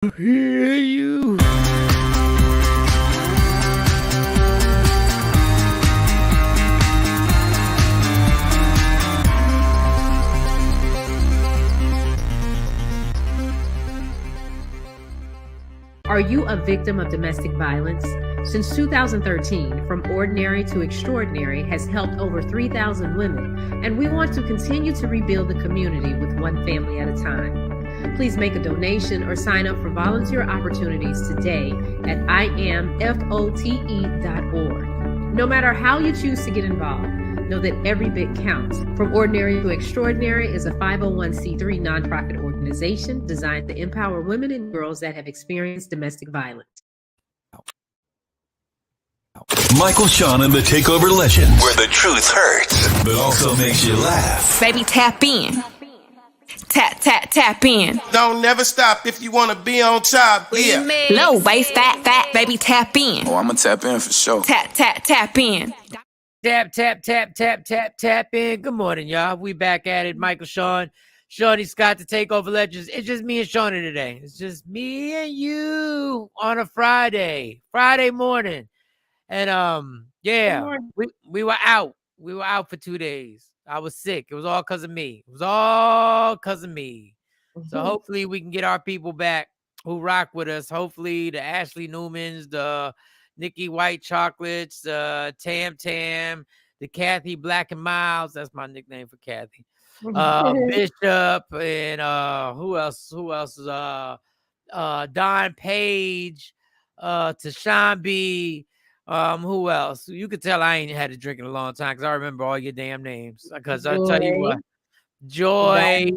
Hear you. Are you a victim of domestic violence? Since 2013, From Ordinary to Extraordinary has helped over 3,000 women, and we want to continue to rebuild the community with one family at a time. Please make a donation or sign up for volunteer opportunities today at IamFote.org. No matter how you choose to get involved, know that every bit counts. From Ordinary to Extraordinary is a 501c3 nonprofit organization designed to empower women and girls that have experienced domestic violence. Michael, Shawn, and the Takeover Legends, where the truth hurts, but also makes you laugh. Baby, tap in. Tap, tap, tap in. Don't never stop if you want to be on top. Yeah. Low waist, fat, baby, tap in. Oh, I'm going to tap in for sure. Tap, tap, tap in. Tap, tap, tap, tap, tap, tap in. Good morning, y'all. We back at it. Michael, Shawn, Shawnee Scott, the Takeover Legends. It's just me and Shawnee today. It's just me and you on a Friday morning. And yeah, we were out. We were out for 2 days. I was sick. It was all because of me. So hopefully we can get our people back who rock with us. Hopefully the Ashley Newmans, the Nikki White Chocolates, Tam Tam, the Kathy Black and Miles. That's my nickname for Kathy. Bishop and who else is Don Page, Tashawn B. Who else? You could tell I ain't had a drink in a long time because I remember all your damn names. Because I tell you what, Joy,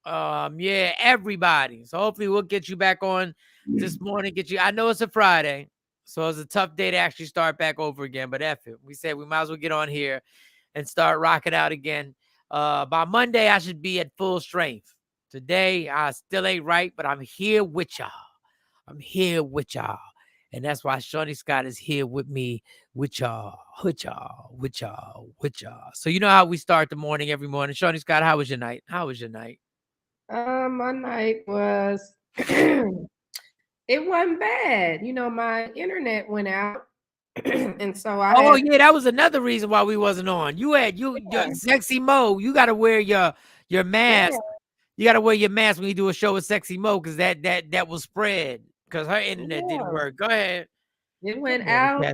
yeah, everybody. So hopefully we'll get you back on this morning. I know it's a Friday, so it's a tough day to actually start back over again. But F it, we said we might as well get on here and start rocking out again. By Monday, I should be at full strength. Today, I still ain't right, but I'm here with y'all. And that's why Shawnee Scott is here with me, with y'all. So you know how we start the morning every morning. Shawnee Scott, how was your night? My night was, it wasn't bad. You know, my internet went out. And so yeah, that was another reason why we wasn't on. Your Sexy Mo. You got to wear your mask. Yeah. You got to wear your mask when you do a show with Sexy Mo because that will spread. Because her internet didn't work. Go ahead. It went out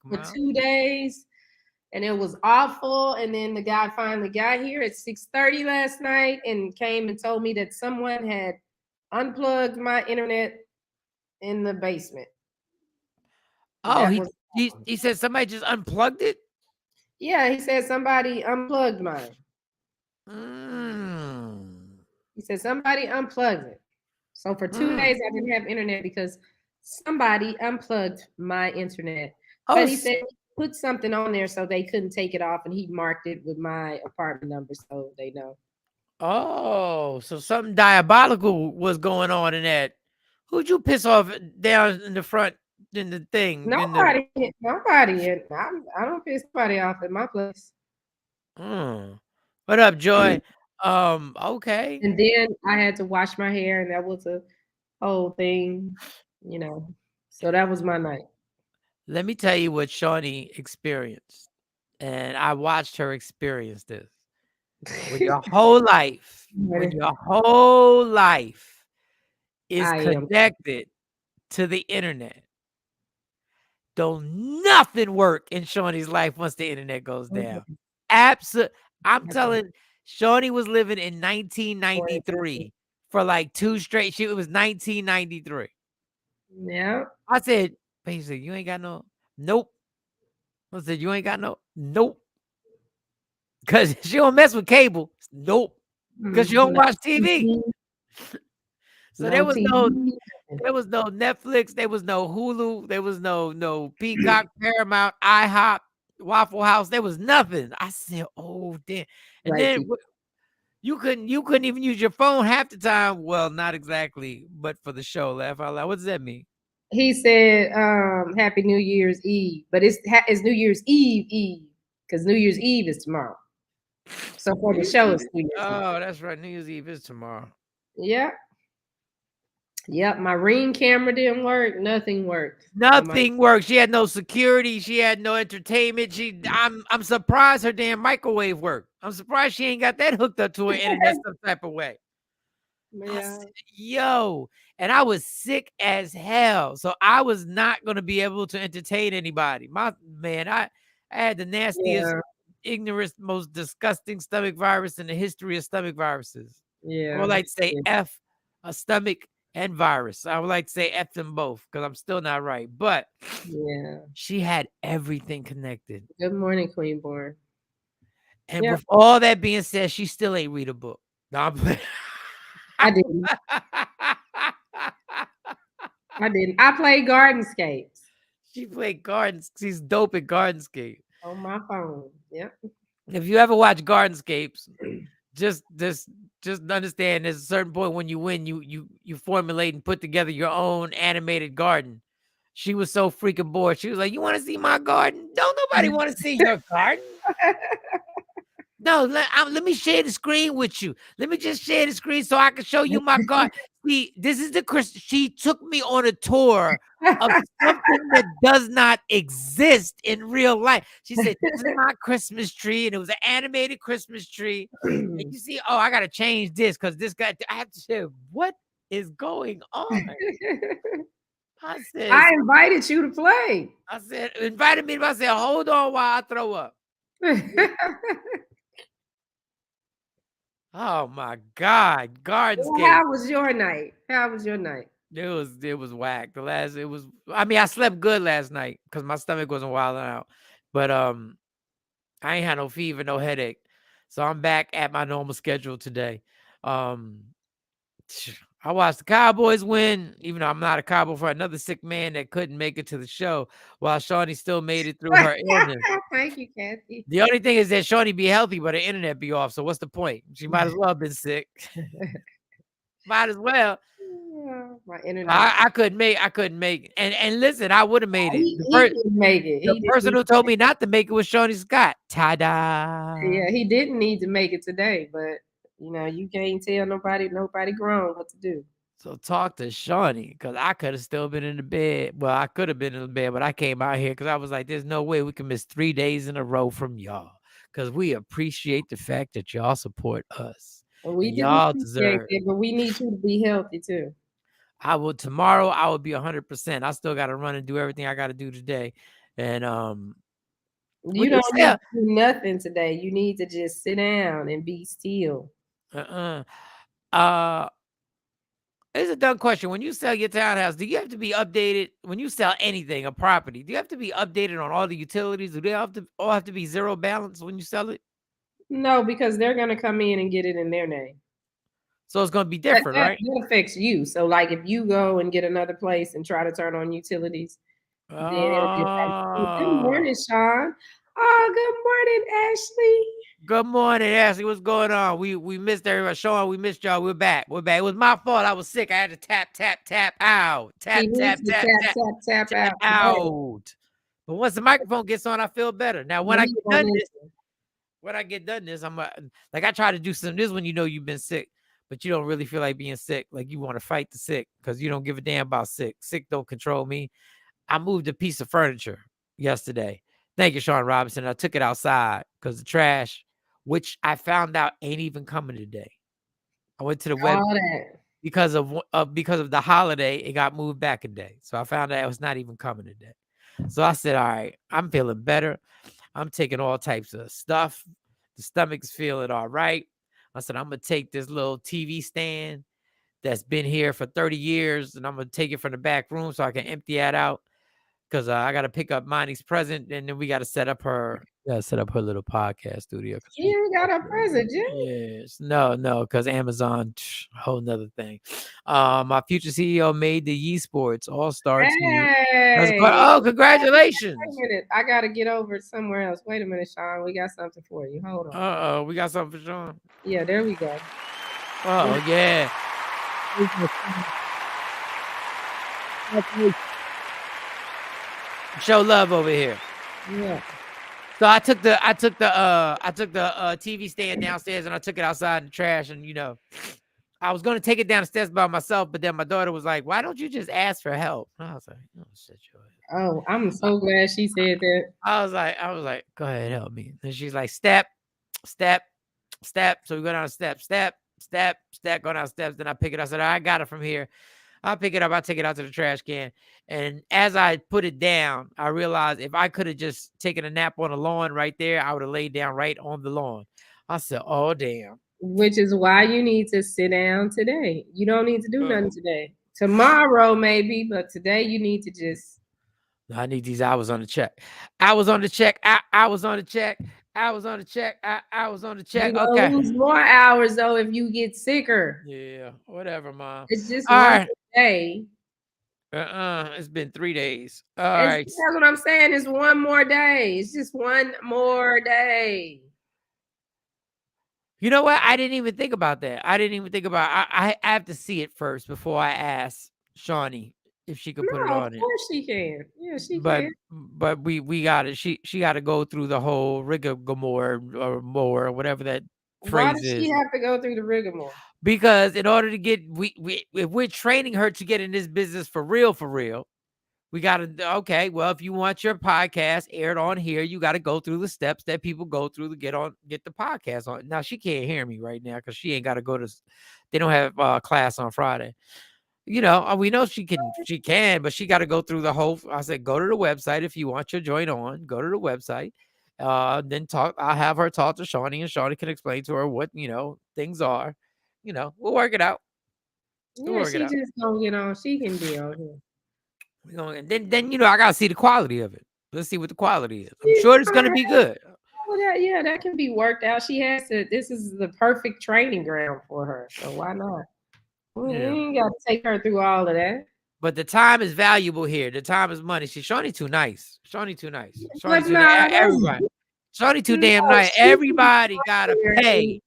for 2 days, and it was awful. And then the guy finally got here at 6:30 last night and came and told me that someone had unplugged my internet in the basement. Oh, he said somebody just unplugged it? Yeah, he said somebody unplugged mine. He said somebody unplugged it. So for 2 days, I didn't have internet because somebody unplugged my internet. But he said he put something on there so they couldn't take it off, and he marked it with my apartment number so they know. Oh, so something diabolical was going on in that. Who'd you piss off down in the front in the thing? Nobody. I don't piss somebody off at my place. What up, Joy? Okay. And then I had to wash my hair, and that was a whole thing, you know. So that was my night. Let me tell you what Shawnee experienced. And I watched her experience this. When your whole life, is connected to the internet, don't nothing work in Shawnee's life once the internet goes down. Absolutely. I'm telling Shawnee was living in 1993 for like 2 straight. It was 1993. Yeah. I said, basically, you ain't got no. Nope. I said, you ain't got no. Nope. Because she don't mess with cable. Nope. Because you don't watch TV. So there was no Netflix. There was no Hulu. There was no Peacock, Paramount, IHOP, Waffle House. There was nothing. I said, oh damn. And then you couldn't even use your phone half the time. Well, not exactly, but for the show. Laugh out loud. What does that mean? He said, Happy New Year's Eve. But it's New Year's Eve because New Year's Eve is tomorrow. So for the show, it's New Year's Eve. Oh, that's right. New Year's Eve is tomorrow. Yeah. Yep, my Ring camera didn't work. Nothing worked. Nothing worked. She had no security. She had no entertainment. I'm surprised her damn microwave worked. I'm surprised she ain't got that hooked up to her internet some type of way. Yeah. Said, yo, and I was sick as hell, so I was not going to be able to entertain anybody. I had the nastiest, ignorant, most disgusting stomach virus in the history of stomach viruses. I would like to say F a stomach and virus. I would like to say F them both because I'm still not right. But she had everything connected. Good morning, Queen Born. And with all that being said, she still ain't read a book. No, I didn't. I played Gardenscapes. She played Gardens. She's dope at Gardenscape. On my phone. Yep. If you ever watch Gardenscapes, just understand there's a certain point when you win, you formulate and put together your own animated garden. She was so freaking bored. She was like, "You want to see my garden? Don't nobody want to see your garden." No, let me share the screen with you. Let me just share the screen so I can show you my garden. See, this is she took me on a tour of something that does not exist in real life. She said, "This is my Christmas tree," and it was an animated Christmas tree. And you see, oh, I gotta change this because this guy. I have to say, what is going on? I said, I invited you to play. I said, invited me. I said, hold on while I throw up. Oh my God, Gardenscape. How was your night? It was whack. I slept good last night because my stomach wasn't wilding out. But I ain't had no fever, no headache. So I'm back at my normal schedule today. I watched the Cowboys win, even though I'm not a Cowboy, for another sick man that couldn't make it to the show, while Shawnee still made it through her illness. Thank you, Kathy. The only thing is that Shawnee be healthy, but her internet be off. So what's the point? She might as well have been sick. Might as well. My internet. I couldn't make it. And listen, I would have made it. He didn't make it. The person who told me not to make it was Shawnee Scott. Ta-da. Yeah, he didn't need to make it today, but you can't tell nobody grown what to do. So talk to Shawnee, because I could have still been in the bed. Well, I could have been in the bed, but I came out here because I was like, there's no way we can miss 3 days in a row from y'all, because we appreciate the fact that y'all support us. We y'all deserve it, but we need you to be healthy too. Tomorrow I will be 100%. I still got to run and do everything I got to do today. And you don't need to do nothing today. You need to just sit down and be still. It's a dumb question. When you sell your townhouse, do you have to be updated? When you sell anything, a property, do you have to be updated on all the utilities? Do they all have to be zero balance when you sell it? No, because they're going to come in and get it in their name. So it's going to be different, right? That affects you. So like if you go and get another place and try to turn on utilities, then it'll get back. Good morning, Shawn. Oh, good morning, Ashley. Good morning, Ashley. What's going on? We missed everybody. Shawn, we missed y'all. We're back. It was my fault. I was sick. I had to tap out. Tap out. But once the microphone gets on, I feel better. Now, when I get done this, I'm like, I try to do some this when you've been sick, but you don't really feel like being sick. Like you want to fight the sick because you don't give a damn about sick. Sick don't control me. I moved a piece of furniture yesterday. Thank you, Shawn Robinson. I took it outside because the trash, which I found out ain't even coming today. I went to the website because of the holiday. It got moved back a day, so I found out it was not even coming today. So I said, all right, I'm feeling better. I'm taking all types of stuff. The stomach's feeling all right. I said, I'm gonna take this little TV stand that's been here for 30 years, and I'm gonna take it from the back room so I can empty that out. Because I got to pick up Monty's present, and then we got to set up her little podcast studio. You got a present, Jim? Yes. No, because Amazon, whole nother thing. My future CEO made the Yee Sports All-Star team. Oh, congratulations. Wait a minute. I got to get over somewhere else. Wait a minute, Shawn. We got something for you. Hold on. Uh-oh. We got something for Shawn? Yeah, there we go. Oh, yeah. Show love over here. Yeah. So I took the TV stand downstairs and I took it outside in the trash, and I was going to take it down the steps by myself, but then my daughter was like, "Why don't you just ask for help?" And I was like, "Oh, shit, Oh, I'm so glad she said that. I was like, "Go ahead, help me." And she's like, "Step, step, step." So we go down a step, step, step, step, go down steps. Then I pick it up. I said, "I got it from here." I'll pick it up. I'll take it out to the trash can. And as I put it down, I realized if I could have just taken a nap on the lawn right there, I would have laid down right on the lawn. I said, "Oh, damn." Which is why you need to sit down today. You don't need to do nothing today. Tomorrow, maybe, but today you need to just. I need these hours on the check. I was on the check. I was on the check. I was on the check. I was on the check. You're gonna Okay. lose more hours though if you get sicker. Yeah, whatever, Mom. It's just All one right. day. It's been 3 days. All That's right. what I'm saying. It's one more day. It's just one more day. You know what? I didn't even think about that. I didn't even think about I have to see it first before I ask Shawnee if she could put it No, on of it. course she can. Yeah, she But can. we got it. She got to go through the whole rigmarole or more or whatever that Why phrase does she is. have to go through the rigmarole? Because in order to get if we're training her to get in this business for real, we got to, okay, well, if you want your podcast aired on here, you got to go through the steps that people go through to get the podcast on. Now, she can't hear me right now because she ain't got to go to, they don't have class on Friday. You know, we know she can, but she got to go through the whole, I said, go to the website. If you want your joint on, go to the website. Then I'll have her talk to Shawnee and Shawnee can explain to her what, things are. We'll work it out. Yeah, she just gonna get on. She can be on here. Then I gotta see the quality of it. Let's see what the quality is. I'm sure it's gonna be good. Yeah, that can be worked out. She has to. This is the perfect training ground for her. So why not? We ain't got to take her through all of that. But the time is valuable here. The time is money. Shawnee too nice. Shawnee too nice. Everybody. Shawnee too damn nice. Everybody gotta pay.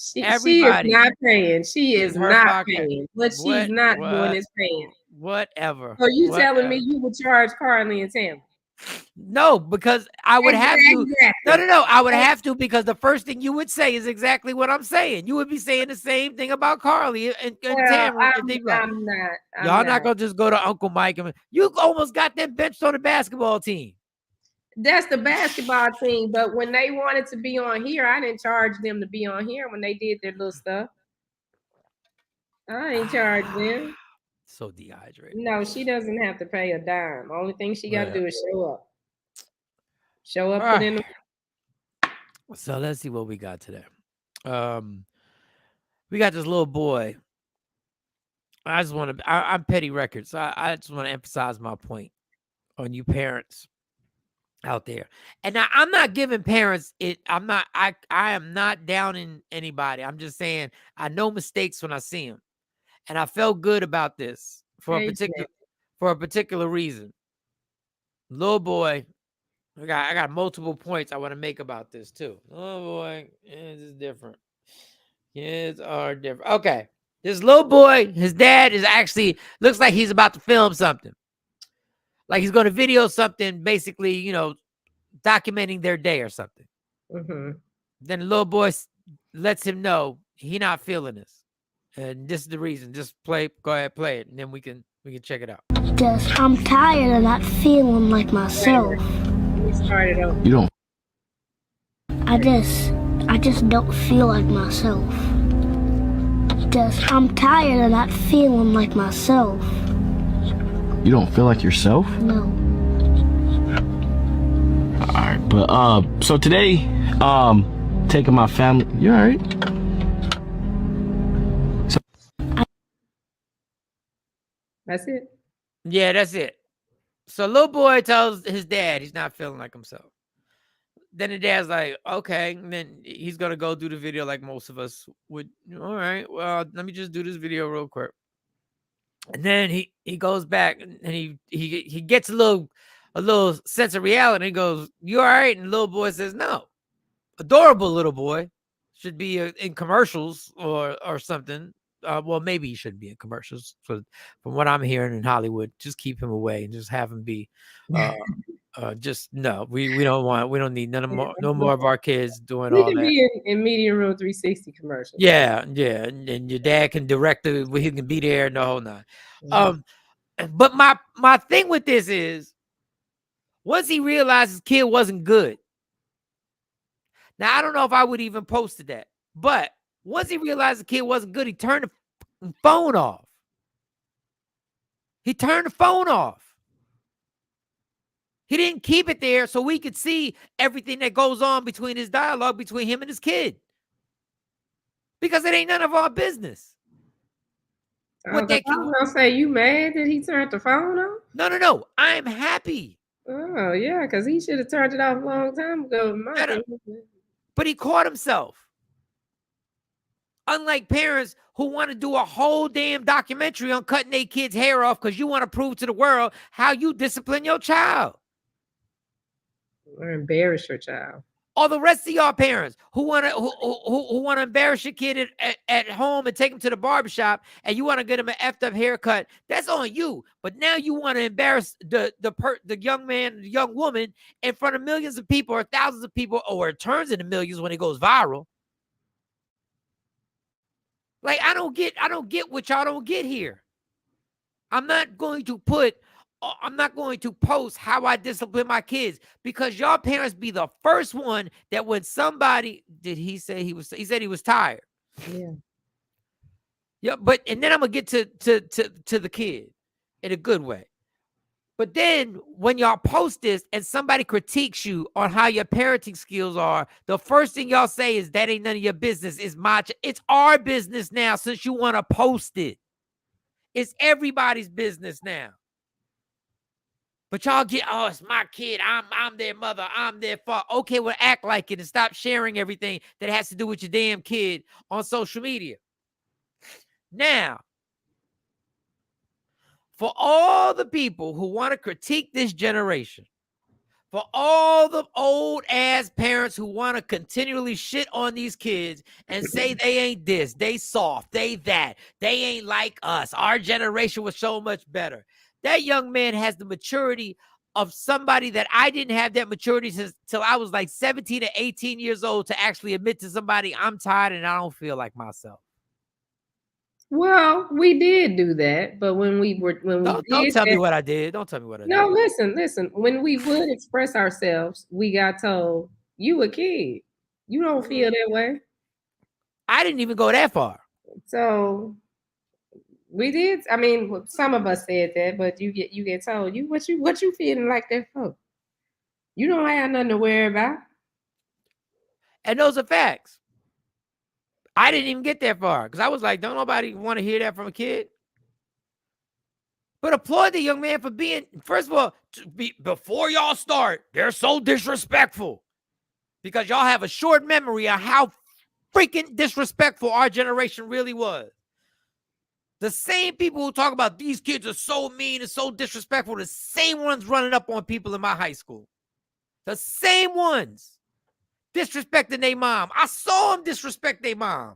She is not paying. She is not paying. What she's not doing is paying. Whatever. So you telling me you would charge Carly and Tammy? No, because I would have to. No. I would have to because the first thing you would say is exactly what I'm saying. You would be saying the same thing about Carly and Tamara. I'm not. Y'all not gonna just go to Uncle Mike and you almost got them benched on the basketball team. That's the basketball team, but when they wanted to be on here, I didn't charge them to be on here when they did their little stuff. I ain't charged them. So dehydrated. No, she doesn't have to pay a dime. Only thing she got to do is show up. Show up, put in the. So let's see what we got today. We got this little boy. I just want to. I'm Petty Records. I just want to emphasize my point on you parents out there. And now I'm not giving parents it. I'm not. I am not downing anybody. I'm just saying I know mistakes when I see them, and I felt good about this for a particular reason. Little boy. I got multiple points I want to make about this too. Oh boy, this is different. Kids are different. Okay. This little boy, his dad is actually looks like he's about to film something. Like he's going to video something, basically, documenting their day or something. Mm-hmm. Then the little boy lets him know he not feeling this. And this is the reason. Just go ahead, play it, and then we can check it out. Just I'm tired of not feeling like myself. You don't. I just don't feel like myself. Just I'm tired of not feeling like myself. You don't feel like yourself? No. Alright, but so today, taking my family. You alright? That's it. Yeah, that's it. So little boy tells his dad he's not feeling like himself. Then the dad's like, okay. And then he's going to go do the video like most of us would. All right, well, let me just do this video real quick. And then he goes back and he gets a little sense of reality. He goes, you all right? And the little boy says, no. Adorable little boy. Should be in commercials or something. Well, maybe he shouldn't be in commercials. So from what I'm hearing in Hollywood, just keep him away and just have him be Just no, we don't need no more of our kids doing We all can that. be in Media Room 360 commercials. Yeah, and your dad can direct it. He can be there and the whole nine. Mm-hmm. But my thing with this is, once he realized his kid wasn't good. Now I don't know if I would even posted that, but once he realized the kid wasn't good, he turned the phone off. He turned the phone off. He didn't keep it there so we could see everything that goes on between his dialogue between him and his kid. Because it ain't none of our business. What that I was gonna say, you mad that he turned the phone off? No. I'm happy. Oh yeah, because he should have turned it off a long time ago. But he caught himself. Unlike parents who want to do a whole damn documentary on cutting their kids' hair off because you want to prove to the world how you discipline your child. Or embarrass your child. Or the rest of y'all parents who want to embarrass your kid at home and take him to the barbershop, and you want to get him an effed up haircut. That's on you. But now you want to embarrass the young man, the young woman in front of millions of people or thousands of people, or it turns into millions when it goes viral. Like, I don't get what y'all don't get here. I'm not going to post how I discipline my kids, because y'all parents be the first one that when somebody, he said he was tired. Yeah. Yeah, but and then I'm gonna get to the kid in a good way. But then when y'all post this and somebody critiques you on how your parenting skills are, the first thing y'all say is that ain't none of your business. It's our business now, since you want to post it. It's everybody's business now. But y'all get, oh, it's my kid. I'm their mother. I'm their father. Okay, well, act like it and stop sharing everything that has to do with your damn kid on social media. Now, for all the people who want to critique this generation, for all the old ass parents who want to continually shit on these kids and say they ain't this, they soft, they that, they ain't like us, our generation was so much better. That young man has the maturity of somebody that I didn't have that maturity till I was like 17 or 18 years old to actually admit to somebody, I'm tired and I don't feel like myself. Well, we did do that, but when we don't tell me what I did. Don't tell me what I did. No, listen. When we would express ourselves, we got told, you a kid. You don't feel that way. I didn't even go that far. So we did. I mean, some of us said that, but you get told, what you feeling like that for? You don't have nothing to worry about. And those are facts. I didn't even get that far because I was like, don't nobody want to hear that from a kid. But applaud the young man for being, first of all, before y'all start, they're so disrespectful because y'all have a short memory of how freaking disrespectful our generation really was. The same people who talk about these kids are so mean and so disrespectful, the same ones running up on people in my high school. The same ones disrespecting their mom. I saw them disrespect their mom.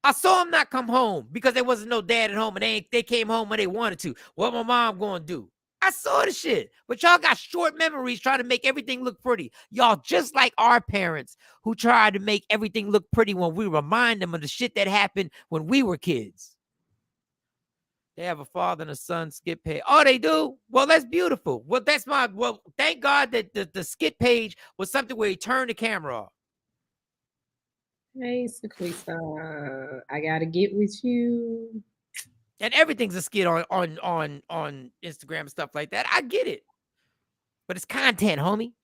I saw them not come home because there wasn't no dad at home, and they came home when they wanted to. What my mom going to do? I saw the shit. But y'all got short memories trying to make everything look pretty. Y'all just like our parents who tried to make everything look pretty when we remind them of the shit that happened when we were kids. They have a father and a son skit page. Oh, they do? Well, that's beautiful. Well, thank God that the skit page was something where he turned the camera off. Basically, I gotta get with you. And everything's a skit on Instagram and stuff like that. I get it. But it's content, homie.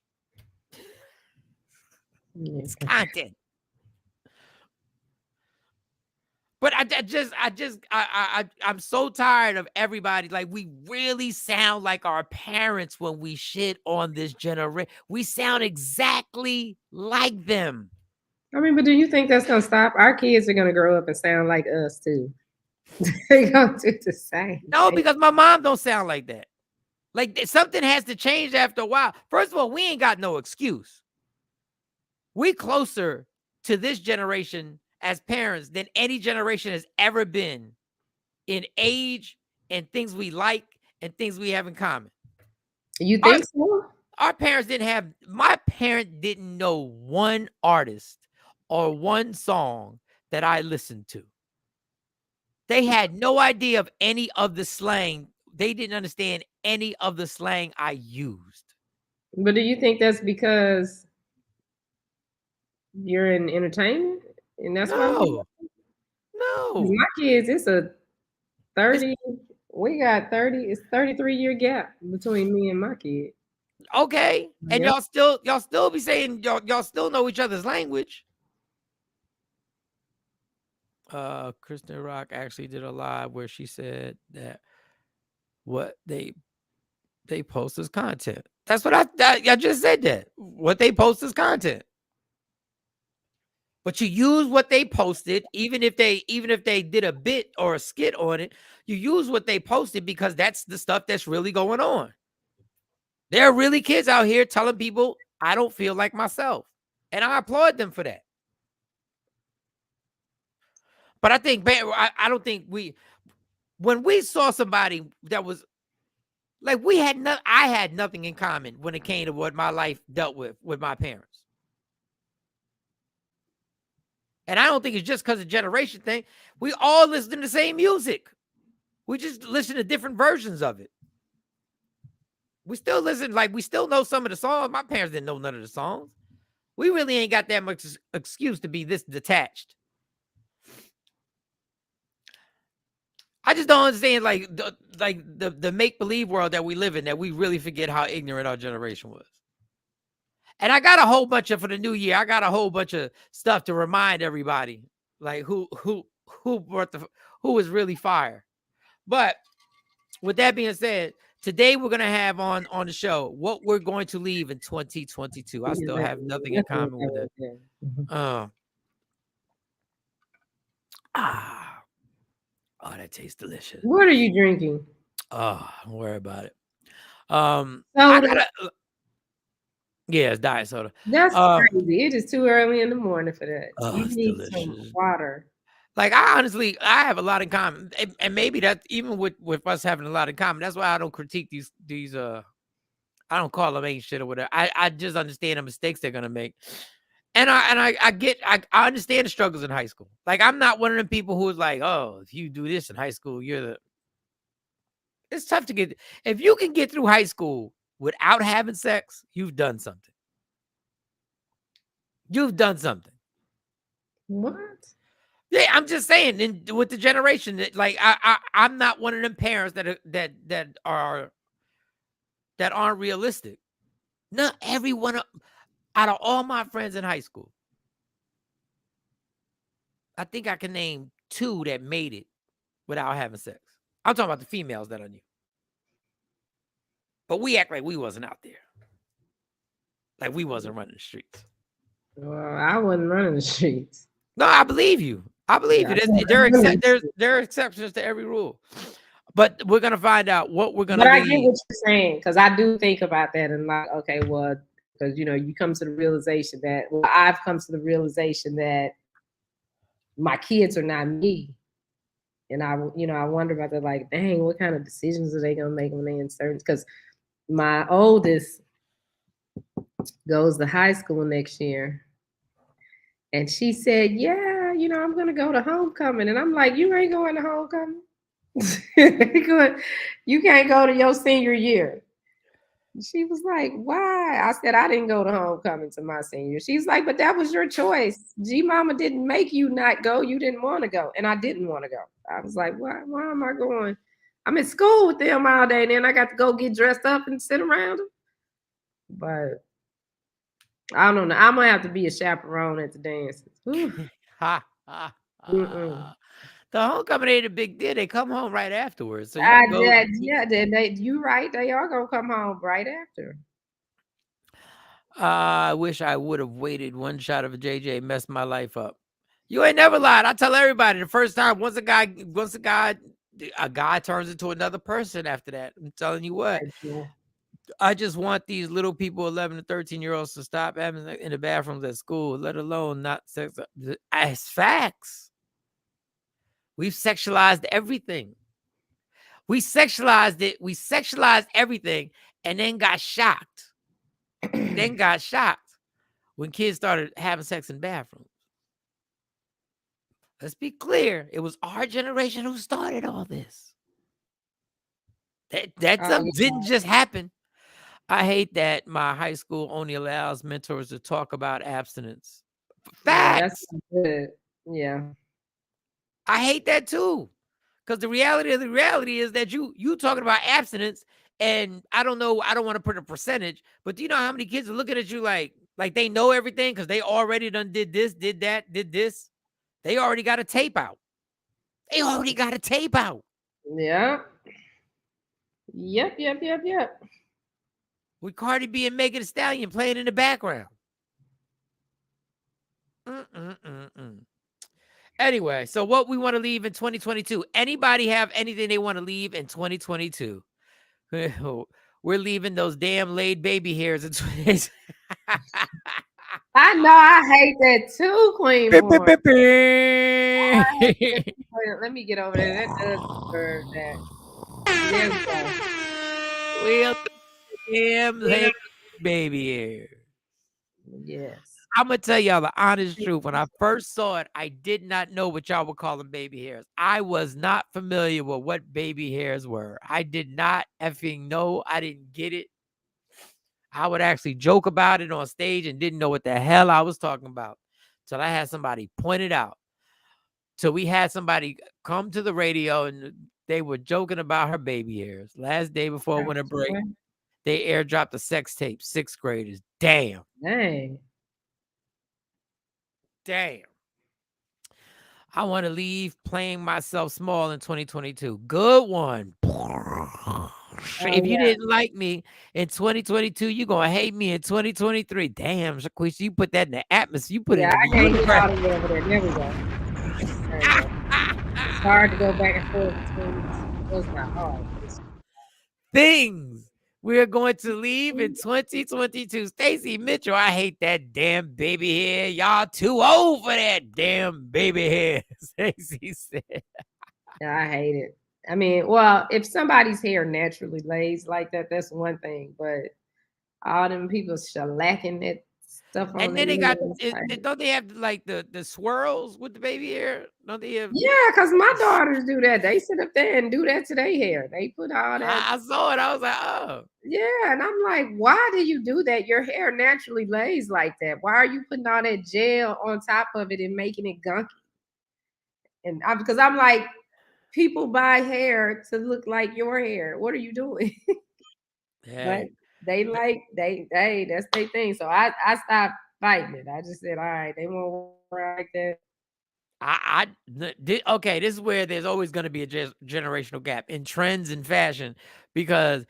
It's content. But I'm so tired of everybody. Like, we really sound like our parents when we shit on this generation. We sound exactly like them. I mean, but do you think that's gonna stop? Our kids are gonna grow up and sound like us too. They're gonna do the same. No, because my mom don't sound like that. Like, something has to change after a while. First of all, we ain't got no excuse. We closer to this generation as parents than any generation has ever been in age and things we like and things we have in common. You think so? Our parents didn't have, my parent didn't know one artist or one song that I listened to. They had no idea of any of the slang. They didn't understand any of the slang I used. But do you think that's because you're in entertainment? And that's why No. my kids, it's a 30, we got 30, it's 33-year gap between me and my kid. Okay. And Yep. y'all still be saying y'all still know each other's language. Kristen Rock actually did a live where she said that what they post as content. That's what I just said that. What they post as content. But you use what they posted, even if they did a bit or a skit on it, you use what they posted because that's the stuff that's really going on. There are really kids out here telling people, I don't feel like myself. And I applaud them for that. But I think, I don't think when we saw somebody that was like, I had nothing in common when it came to what my life dealt with my parents. And I don't think it's just because of generation thing. We all listen to the same music. We just listen to different versions of it. We still listen, like we still know some of the songs. My parents didn't know none of the songs. We really ain't got that much excuse to be this detached. I just don't understand, like the make-believe world that we live in, that we really forget how ignorant our generation was. And I got a whole bunch for the new year. I got a whole bunch of stuff to remind everybody, like who was really fire. But with that being said, today we're gonna have on the show what we're going to leave in 2022. I still have nothing in common with that. Oh, that tastes delicious. What are you drinking? Oh, don't worry about it. Yeah, it's diet soda. That's crazy. It is too early in the morning for that. You need delicious. some water. Like, I have a lot in common, and maybe that even with us having a lot in common, that's why I don't critique these. I don't call them ain't shit or whatever. I just understand the mistakes they're gonna make, and I understand the struggles in high school. Like, I'm not one of them people who's like, oh, if you do this in high school, it's tough to get. If you can get through high school without having sex, you've done something. You've done something. What? Yeah, I'm just saying, with the generation that, like, I'm not one of them parents that aren't realistic. Not everyone out of all my friends in high school, I think I can name 2 that made it without having sex. I'm talking about the females that I knew. But we act like we wasn't out there. Like we wasn't running the streets. Well, I wasn't running the streets. No, I believe you. I believe you. There are exceptions to every rule. But we're gonna find out what we're gonna. But I get what you're saying, because I do think about that and like, okay, well, because you come to the realization that I've come to the realization that my kids are not me, and I wonder about that. Like, dang, what kind of decisions are they gonna make when they in certain? Because my oldest goes to high school next year, and she said, "Yeah, I'm gonna go to homecoming," and I'm like, "You ain't going to homecoming." You can't go to your senior year. She was like, why? I said, I didn't go to homecoming to my senior. She's like, but that was your choice. G Mama didn't make you not go. You didn't want to go. And I didn't want to go. I was like, why am I going? I'm in school with them all day. And then I got to go get dressed up and sit around them. But I don't know. I'm going to have to be a chaperone at the dances. The homecoming ain't a big deal. They come home right afterwards. So you right. They are gonna come home right after. I wish I would have waited. One shot of a JJ messed my life up. You ain't never lied. I tell everybody the first time. Once a guy turns into another person after that. I'm telling you what. I just want these little people, 11 to 13-year-olds, to stop having in the bathrooms at school, let alone not sex. As facts. We've sexualized everything. We sexualized it. We sexualized everything and then got shocked. When kids started having sex in bathrooms. Let's be clear. It was our generation who started all this. That stuff didn't just happen. I hate that my high school only allows mentors to talk about abstinence. Yeah, that's Facts. not good. Yeah. I hate that too. Because the reality is that you talking about abstinence, and I don't know, I don't want to put a percentage, but do you know how many kids are looking at you like they know everything because they already done did this, did that, did this. They already got a tape out. Yeah. Yep. With Cardi B and Megan Thee Stallion playing in the background. Anyway, so what we want to leave in 2022? Anybody have anything they want to leave in 2022? We're leaving those damn laid baby hairs in 2022. I know. I hate that too, Queen Born. Let me get over there. That does deserve that. There we go. Well, damn laid baby hair. Yes. I'm gonna tell y'all the honest truth. When I first saw it, I did not know what y'all were calling baby hairs. I was not familiar with what baby hairs were. I did not effing know. I didn't get it. I would actually joke about it on stage and didn't know what the hell I was talking about till I had somebody point it out. So we had somebody come to the radio and they were joking about her baby hairs. Last day before winter break, they airdropped a sex tape. 6th graders. Damn. Damn. I want to leave playing myself small in 2022. Good one. If you didn't like me in 2022, you're going to hate me in 2023. Damn, Shaquisha, you put that in the atmosphere. You put it in the universe. There we go. It's hard to go back and forth between those. Not hard. Things we're going to leave in 2022. Stacey Mitchell, I hate that damn baby hair. Y'all too old for that damn baby hair. Stacey said. Yeah, I hate it. I mean, well, if somebody's hair naturally lays like that, that's one thing. But all them people shellacking that stuff on. And then they got, don't they have like the swirls with the baby hair? Don't they have? Yeah, because my daughters do that. They sit up there and do that to their hair. They put all that. I saw it. I was like, oh. Yeah, and I'm like, why do you do that? Your hair naturally lays like that. Why are you putting all that gel on top of it and making it gunky? And because I'm like, people buy hair to look like your hair. What are you doing? But they that's their thing. So I stopped fighting it. I just said, all right, they won't wear like that. Okay, this is where there's always going to be a generational gap in trends and fashion, because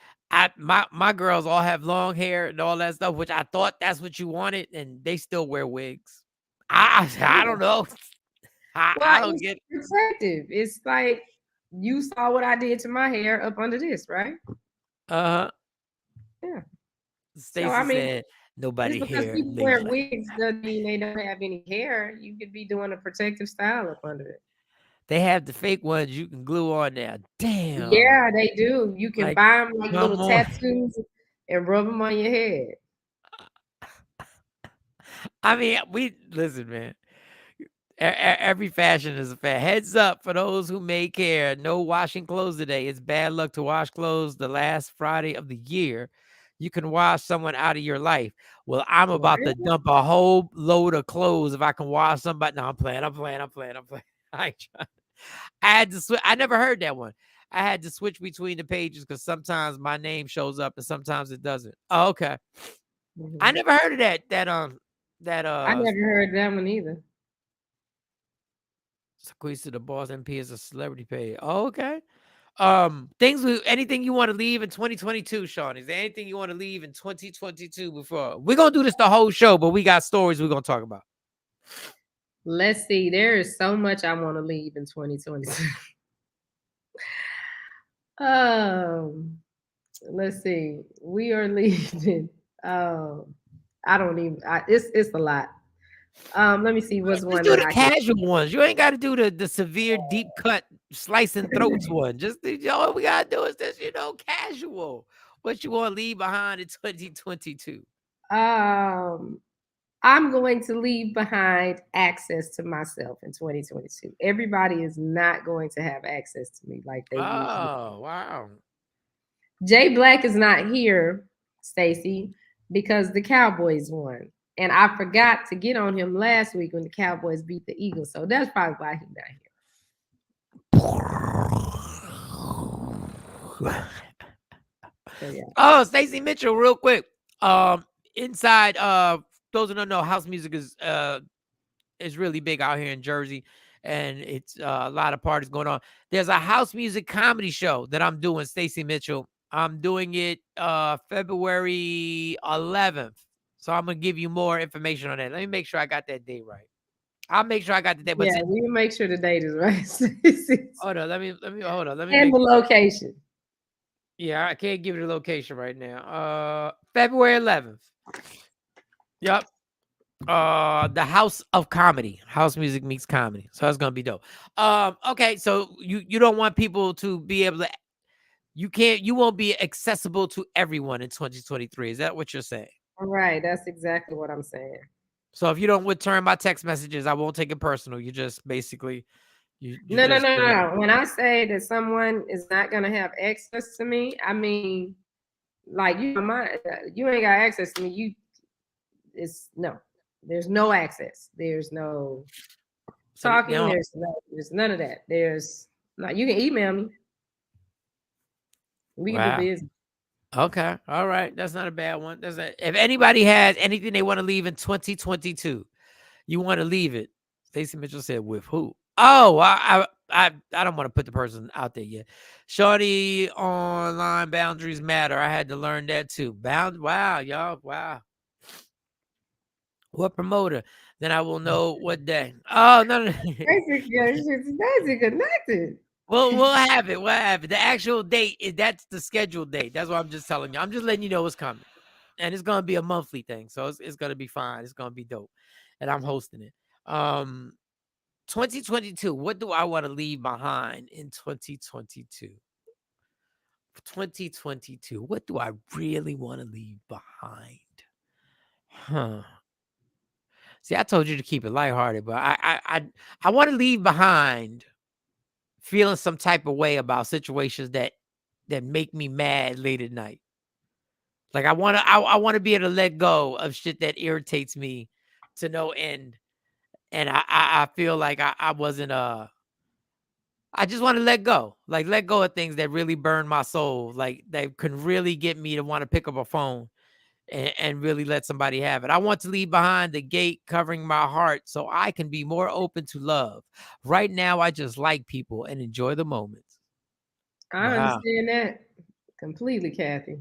my girls all have long hair and all that stuff, which I thought that's what you wanted, and they still wear wigs. I don't know. I don't get it. Protective. It's like you saw what I did to my hair up under this, right? Yeah. Stacey said nobody because hair. People wear wigs doesn't mean they don't have any hair. You could be doing a protective style up under it. They have the fake ones you can glue on there. Damn. Yeah, they do. You can buy them like little tattoos and rub them on your head. I mean, listen, man. Every fashion is a fad. Heads up for those who may care. No washing clothes today. It's bad luck to wash clothes the last Friday of the year. You can wash someone out of your life. Well, I'm about to dump a whole load of clothes if I can wash somebody. No, I'm playing. I ain't trying. I had to switch. I never heard that one. I had to switch between the pages because sometimes my name shows up and sometimes it doesn't. Oh, okay. Mm-hmm. I never heard of that. I never heard that one either. Squeeze to the Boss MP is a celebrity page. Oh, okay. Anything you want to leave in 2022, Shawn? Is there anything you want to leave in 2022 before? We're gonna do this the whole show, but we got stories we're gonna talk about. Let's see. There is so much I want to leave in 2022. Let's see. We are leaving. I don't even. It's a lot. Let me see what's Just one do that the I can. casual ones. You ain't got to do the severe deep cut slicing throats one. Just all we gotta do is this, casual. What you want to leave behind in 2022? I'm going to leave behind access to myself in 2022. Everybody is not going to have access to me like they usually. Oh, wow. Jay Black is not here, Stacy, because the Cowboys won. And I forgot to get on him last week when the Cowboys beat the Eagles. So that's probably why he's not here. So, yeah. Oh, Stacey Mitchell, real quick. Inside, those who don't know, house music is really big out here in Jersey, and it's a lot of parties going on. There's a house music comedy show that I'm doing, Stacey Mitchell. I'm doing it February 11th. So I'm gonna give you more information on that. Let me make sure I got that date right. I'll make sure I got the date. Yeah, we make sure the date is right. Hold on, let me hold on. Let me and the location. Yeah, I can't give you the location right now. February 11th. Yep. The House of Comedy. House music meets comedy. So that's gonna be dope. Okay, so you don't want people to be able to, you won't be accessible to everyone in 2023. Is that what you're saying? All right, that's exactly what I'm saying. So if you don't return my text messages, I won't take it personal. You just basically No. When I say that someone is not gonna have access to me, I mean, like you ain't got access to me. There's no access. There's no talking. There's none of that. You can email me. We can do business. Okay. All right. That's not a bad one. If anybody has anything they want to leave in 2022, you want to leave it. Stacey Mitchell said, with who? Oh, I don't want to put the person out there yet. Shorty, online boundaries matter. I had to learn that too. Wow, y'all. Wow. What promoter? Then I will know what day. Oh, no. That's connected. Well, we'll have it. We'll have it. The actual date, that's the scheduled date. That's what I'm just telling you. I'm just letting you know what's coming. And it's going to be a monthly thing. So it's going to be fine. It's going to be dope. And I'm hosting it. 2022, what do I want to leave behind in 2022? 2022, what do I really want to leave behind? See, I told you to keep it lighthearted, but I want to leave behind feeling some type of way about situations that make me mad late at night. Like I want to be able to let go of shit that irritates me to no end. And I feel like I wasn't I just want to let go. Like let go of things that really burn my soul. Like that can really get me to want to pick up a phone and really let somebody have it. I want to leave behind the gate covering my heart so I can be more open to love. Right now, I just like people and enjoy the moments. I understand that completely, Kathy.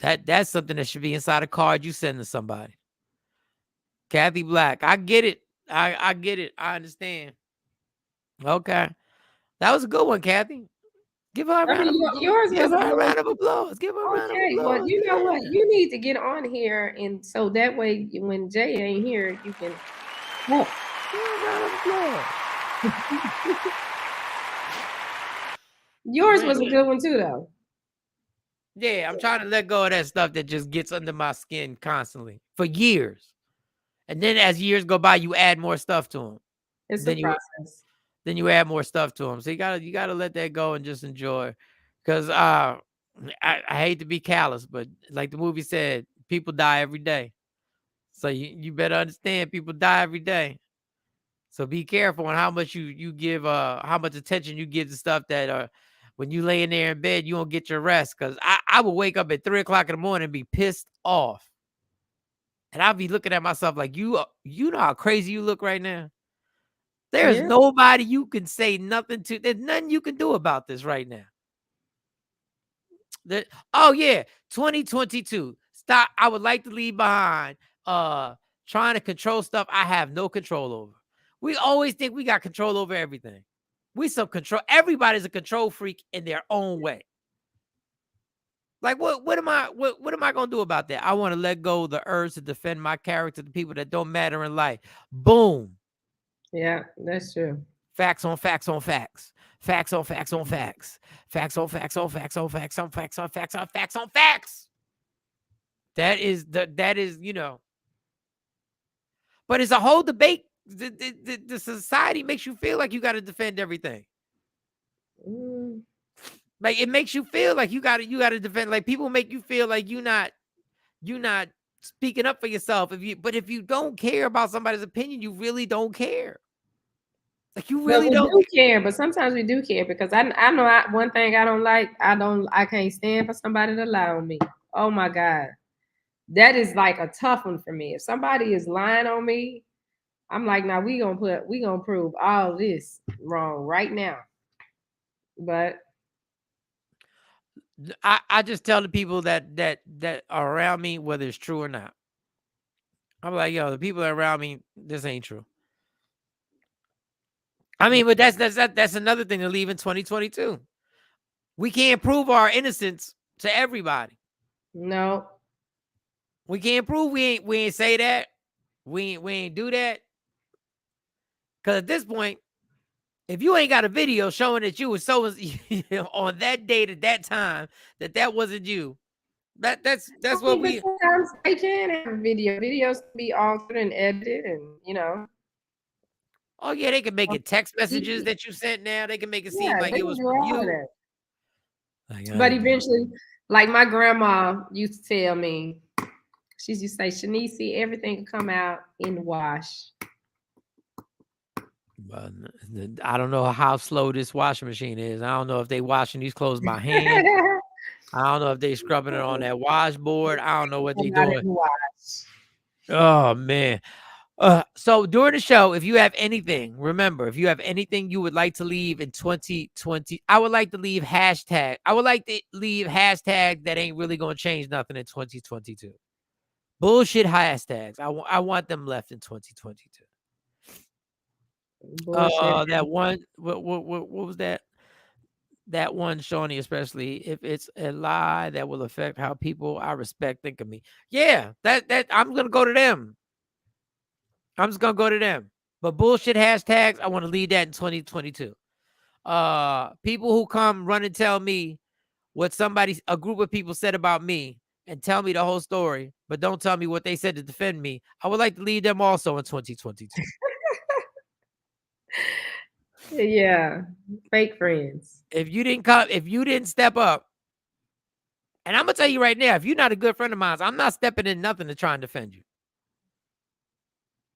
That's something that should be inside a card you send to somebody. Kathy Black, I get it. I get it. I understand. Okay, that was a good one, Kathy. Give her a round of applause. Yours Give her a round of applause. Give her a round of applause. Well, you know what? You need to get on here, and so that way, when Jay ain't here, you can help. Give her a round of applause. Yours was a good one too, though. Yeah, I'm trying to let go of that stuff that just gets under my skin constantly for years. And then as years go by, you add more stuff to them. It's a process. Then you add more stuff to them. So you gotta let that go and just enjoy. Because I hate to be callous, but like the movie said, people die every day. So you better understand people die every day. So be careful on how much you give, how much attention you give to stuff that when you lay in there in bed, you don't get your rest. Because I would wake up at 3 o'clock in the morning and be pissed off. And I'll be looking at myself like, you know how crazy you look right now? There's nobody you can say nothing to. There's nothing you can do about this right now. 2022. Stop. I would like to leave behind trying to control stuff I have no control over. We always think we got control over everything. We some control. Everybody's a control freak in their own way. Like what am I gonna do about that? I want to let go of the urge to defend my character to people that don't matter in life. Boom. Yeah, that's true. Facts on facts on facts. Facts on facts on facts. Facts on facts on facts on facts on facts on facts on facts on facts. That is but it's a whole debate. The society makes you feel like you got to defend everything. Mm. Like it makes you feel like you got to defend. Like people make you feel like you're not speaking up for yourself. If you don't care about somebody's opinion, you really don't care. Like you really But we don't do care, but sometimes we do care because I know one thing I don't like. I can't stand for somebody to lie on me. Oh my God, that is like a tough one for me. If somebody is lying on me, I'm like, now we gonna prove all this wrong right now. But I just tell the people that are around me whether it's true or not. I'm like, yo, the people around me, this ain't true. I mean, but that's another thing to leave in 2022. We can't prove our innocence to everybody. no, We can't prove we ain't say that. We ain't do that. Because at this point, if you ain't got a video showing that you was so on that date at that time that wasn't you, that's what we. Sometimes they can have a video. Videos can be altered and edited, and. Oh yeah, they can make it text messages that you sent. Now they can make it seem like they it can was do from all of you. that. Like, But eventually, like my grandma used to tell me, she used to say, Shanice, everything can come out in the wash. But I don't know how slow this washing machine is. I don't know if they washing these clothes by hand. I don't know if they scrubbing it on that washboard. I don't know what they doing. Oh man. So during the show, if you have anything, remember, if you have anything you would like to leave in 2020, I would like to leave hashtag. I would like to leave hashtag that ain't really gonna change nothing in 2022. Bullshit hashtags. I want them left in 2022. Bullshit. That one. What was that? That one, Shawnee, especially if it's a lie that will affect how people I respect think of me. Yeah, that I'm gonna go to them. I'm just gonna go to them. But bullshit hashtags, I want to leave that in 2022. People who come run and tell me what a group of people said about me and tell me the whole story, but don't tell me what they said to defend me. I would like to leave them also in 2022. Yeah, fake friends. If you didn't step up, and I'm gonna tell you right now, if you're not a good friend of mine, I'm not stepping in nothing to try and defend you.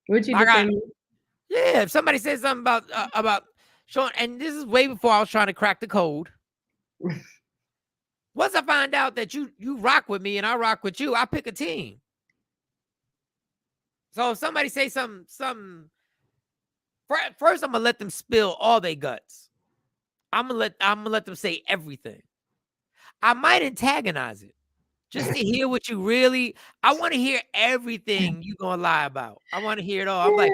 Would you defend me? Yeah, if somebody says something about Shawn, and this is way before I was trying to crack the code. Once I find out that you rock with me and I rock with you, I pick a team. So if somebody say something, first I'm gonna let them spill all their guts. I'm gonna let them say everything. I might antagonize it just to hear what you really. I want to hear everything you gonna lie about. I want to hear it all. I'm like,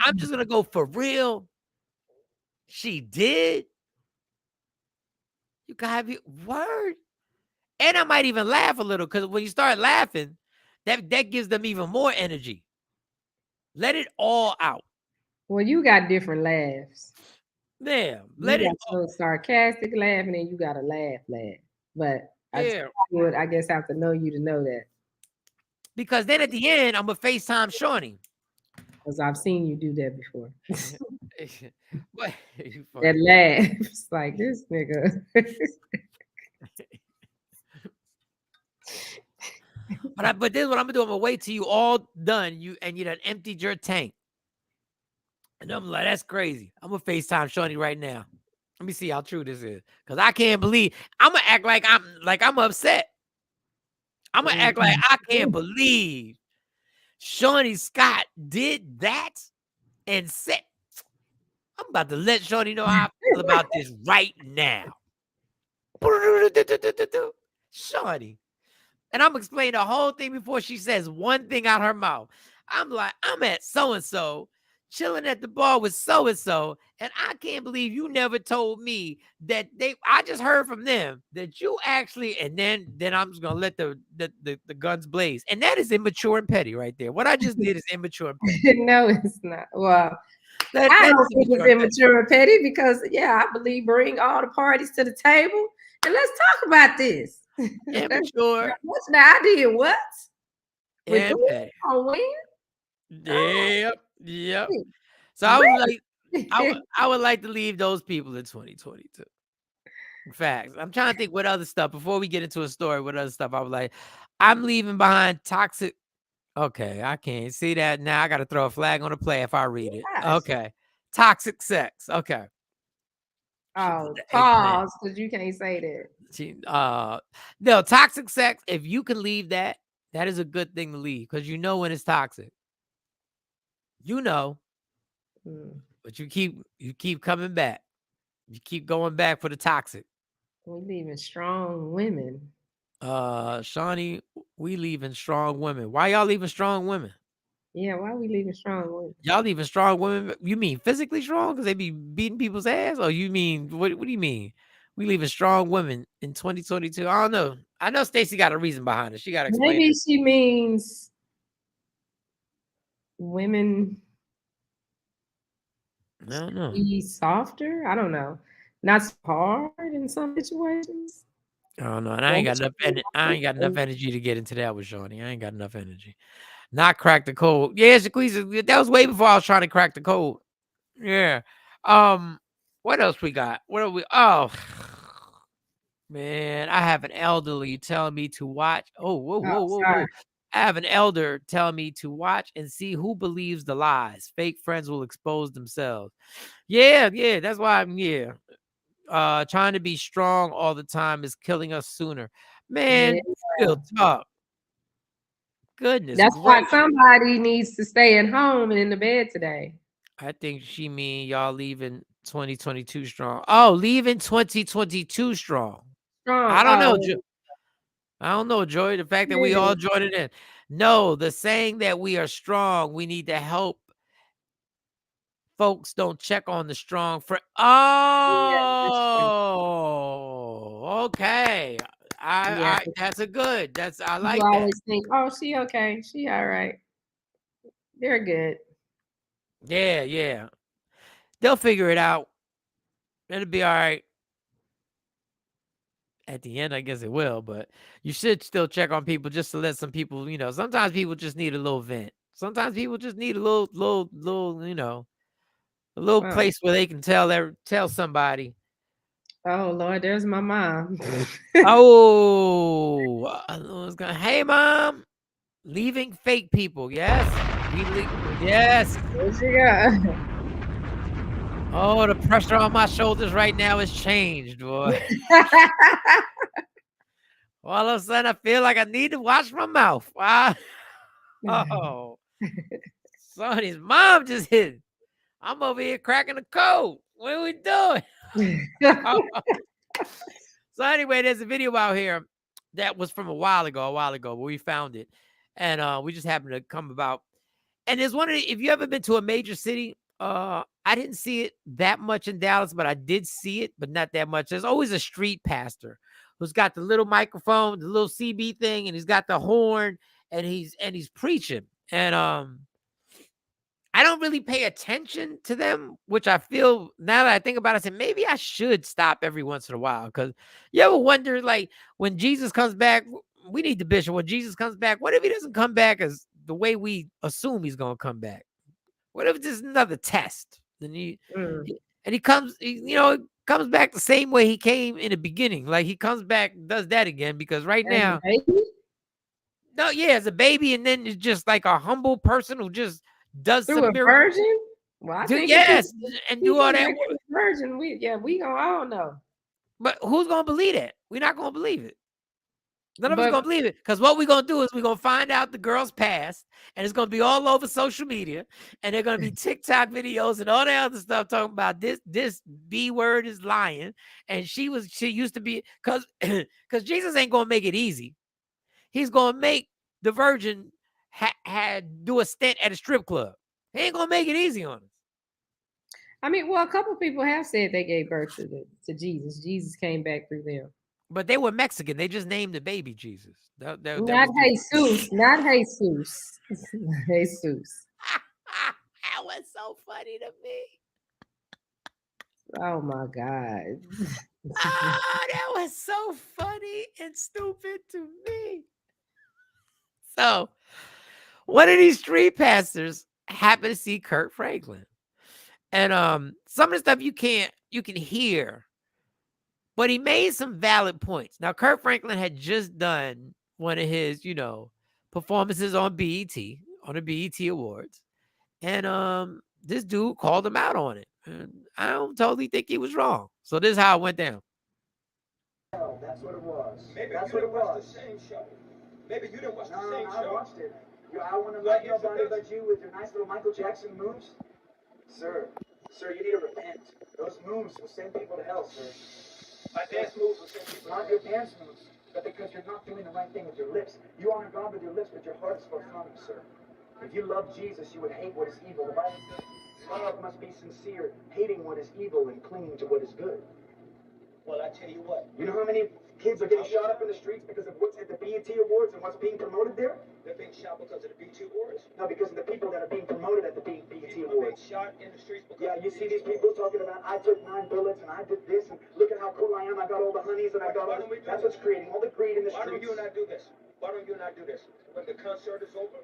I'm just gonna go for real. She did. You gotta be word. And I might even laugh a little because when you start laughing, that gives them even more energy. Let it all out. Well, you got different laughs. Yeah, You got so sarcastic laughing, and you got a laugh. But I would, I guess, have to know you to know that. Because then at the end, I'm gonna FaceTime Shawnee. Because I've seen you do that before. What? That laughs like this nigga. But this is what I'm gonna do. I'm gonna wait till you all done. You done emptied your tank. And I'm like, that's crazy. I'm gonna FaceTime Shawnee right now. Let me see how true this is. Cause I can't believe I'm gonna act like I'm upset. I'm gonna act like I can't believe Shawnee Scott did that and said, I'm about to let Shawnee know how I feel about this right now. Shawnee. And I'm explaining the whole thing before she says one thing out her mouth. I'm like, I'm at so-and-so. chilling at the bar with so-and-so, and I can't believe you never told me that I just heard from them that you actually, and then I'm just gonna let the guns blaze. And that is immature and petty right there. What I just did is immature and petty. No, it's not. Well, That I is don't think it's immature and petty because, yeah, I believe bring all the parties to the table and let's talk about this. immature What's the idea? What? We're and doing petty. on when? Yep. So I would like, I would like to leave those people in 2022. Facts. I'm trying to think what other stuff before we get into a story. What other stuff I was like, I'm leaving behind toxic. Okay, I can't see that now. I got to throw a flag on the play if I read it. Okay, toxic sex. Okay. Oh, pause, because you can't say that. No, toxic sex. If you can leave that, that is a good thing to leave because you know when it's toxic. You know, but you keep coming back. You keep going back for the toxic. We leaving strong women. Shawnee, we leaving strong women. Why y'all leaving strong women? Yeah, why we leaving strong women? Y'all leaving strong women? You mean physically strong because they be beating people's ass? Or you mean what do you mean? We leaving strong women in 2022. I don't know. I know Stacey got a reason behind it. She got to explain. Maybe she means women. I don't know. Be softer. I don't know. Not so hard in some situations. I don't know. And I ain't got enough energy to get into that with Shawnee. I ain't got enough energy. Not crack the code. Yeah, Shaquisa, that was way before I was trying to crack the code. Yeah. What else we got? What are we? Oh, man, I have an elderly telling me to watch. Whoa. I have an elder telling me to watch and see who believes the lies. Fake friends will expose themselves. Yeah, that's why I'm trying to be strong all the time is killing us sooner. Man, real talk. Goodness. That's why somebody needs to stay at home and in the bed today. I think she mean y'all leaving 2022 strong. Oh, leaving 2022 strong. I don't know. I don't know, Joy. The fact that we all joined it in. No, the saying that we are strong, we need to help folks don't check on the strong friend. Oh, okay. I that's a good. I like that. You always think, oh, she okay. She all right. They're good. Yeah. They'll figure it out. It'll be all right. At the end, I guess it will, but you should still check on people just to let some people, sometimes people just need a little vent. Sometimes people just need a little, a little place where they can tell somebody. Oh Lord, there's my mom. Hey mom, leaving fake people. Yes. Yes. There she go. Oh, the pressure on my shoulders right now has changed, boy. All of a sudden, I feel like I need to wash my mouth. Wow. Oh. Sonny's mom just hit. I'm over here cracking the code. What are we doing? So anyway, there's a video out here that was from a while ago where we found it. And we just happened to come about. And there's if you ever been to a major city, I didn't see it that much in Dallas, but I did see it, but not that much. There's always a street pastor who's got the little microphone, the little CB thing, and he's got the horn, and he's preaching. And I don't really pay attention to them, which I feel now that I think about it, I said maybe I should stop every once in a while. Because you ever wonder, like, when Jesus comes back, we need the bishop. When Jesus comes back, what if he doesn't come back as the way we assume he's going to come back? What if there's another test? And he comes, comes back the same way he came in the beginning. Like he comes back, does that again, because right now, as a baby, and then it's just like a humble person who just does through a virgin. Well, I think and do all that. Virgin, we gonna all know. But who's gonna believe that? We're not gonna believe it. None of us gonna believe it, because what we're gonna do is we're gonna find out the girl's past, and it's gonna be all over social media, and they're gonna be TikTok videos and all that other stuff talking about this B word is lying, and she used to be, because Jesus ain't gonna make it easy. He's gonna make the virgin do a stint at a strip club. He ain't gonna make it easy on us. I mean, well, a couple of people have said they gave birth to Jesus. Jesus came back through them. But they were Mexican. They just named the baby Jesus. That Not was Jesus. Not Jesus. Jesus. that was so funny to me. Oh my God. That was so funny and stupid to me. So, one of these street pastors happened to see Kurt Franklin. And some of the stuff you can hear, but he made some valid points. Now, Kurt Franklin had just done one of his, performances on BET, on the BET Awards. And this dude called him out on it. And I don't totally think he was wrong. So this is how it went down. That's what it was. Maybe that's you what it didn't watch was. the same show. Maybe you didn't watch the No, same I show. watched it. I want to know nobody but you with your nice little Michael Jackson moves. Sir, you need to repent. Those moves will send people to hell, sir. My dance moves will send people. Not your dance moves, but because you're not doing the right thing with your lips. You honor God with your lips, but your heart is far from Him, sir. If you love Jesus, you would hate what is evil. The Bible says love must be sincere, hating what is evil and clinging to what is good. Well, I tell you what. You know how many kids are getting shot up in the streets because of what's at the BET Awards and what's being promoted there? They're being shot because of the BET Awards? No, because of the people that are being promoted at the BET People Awards. being shot in the streets because Yeah, you see these people talking about, I took 9 bullets and I did this, and look at how cool I am, I got all the honeys and I got all this. That's what's creating all the greed in the streets. Why don't you and I do this? When the concert is over,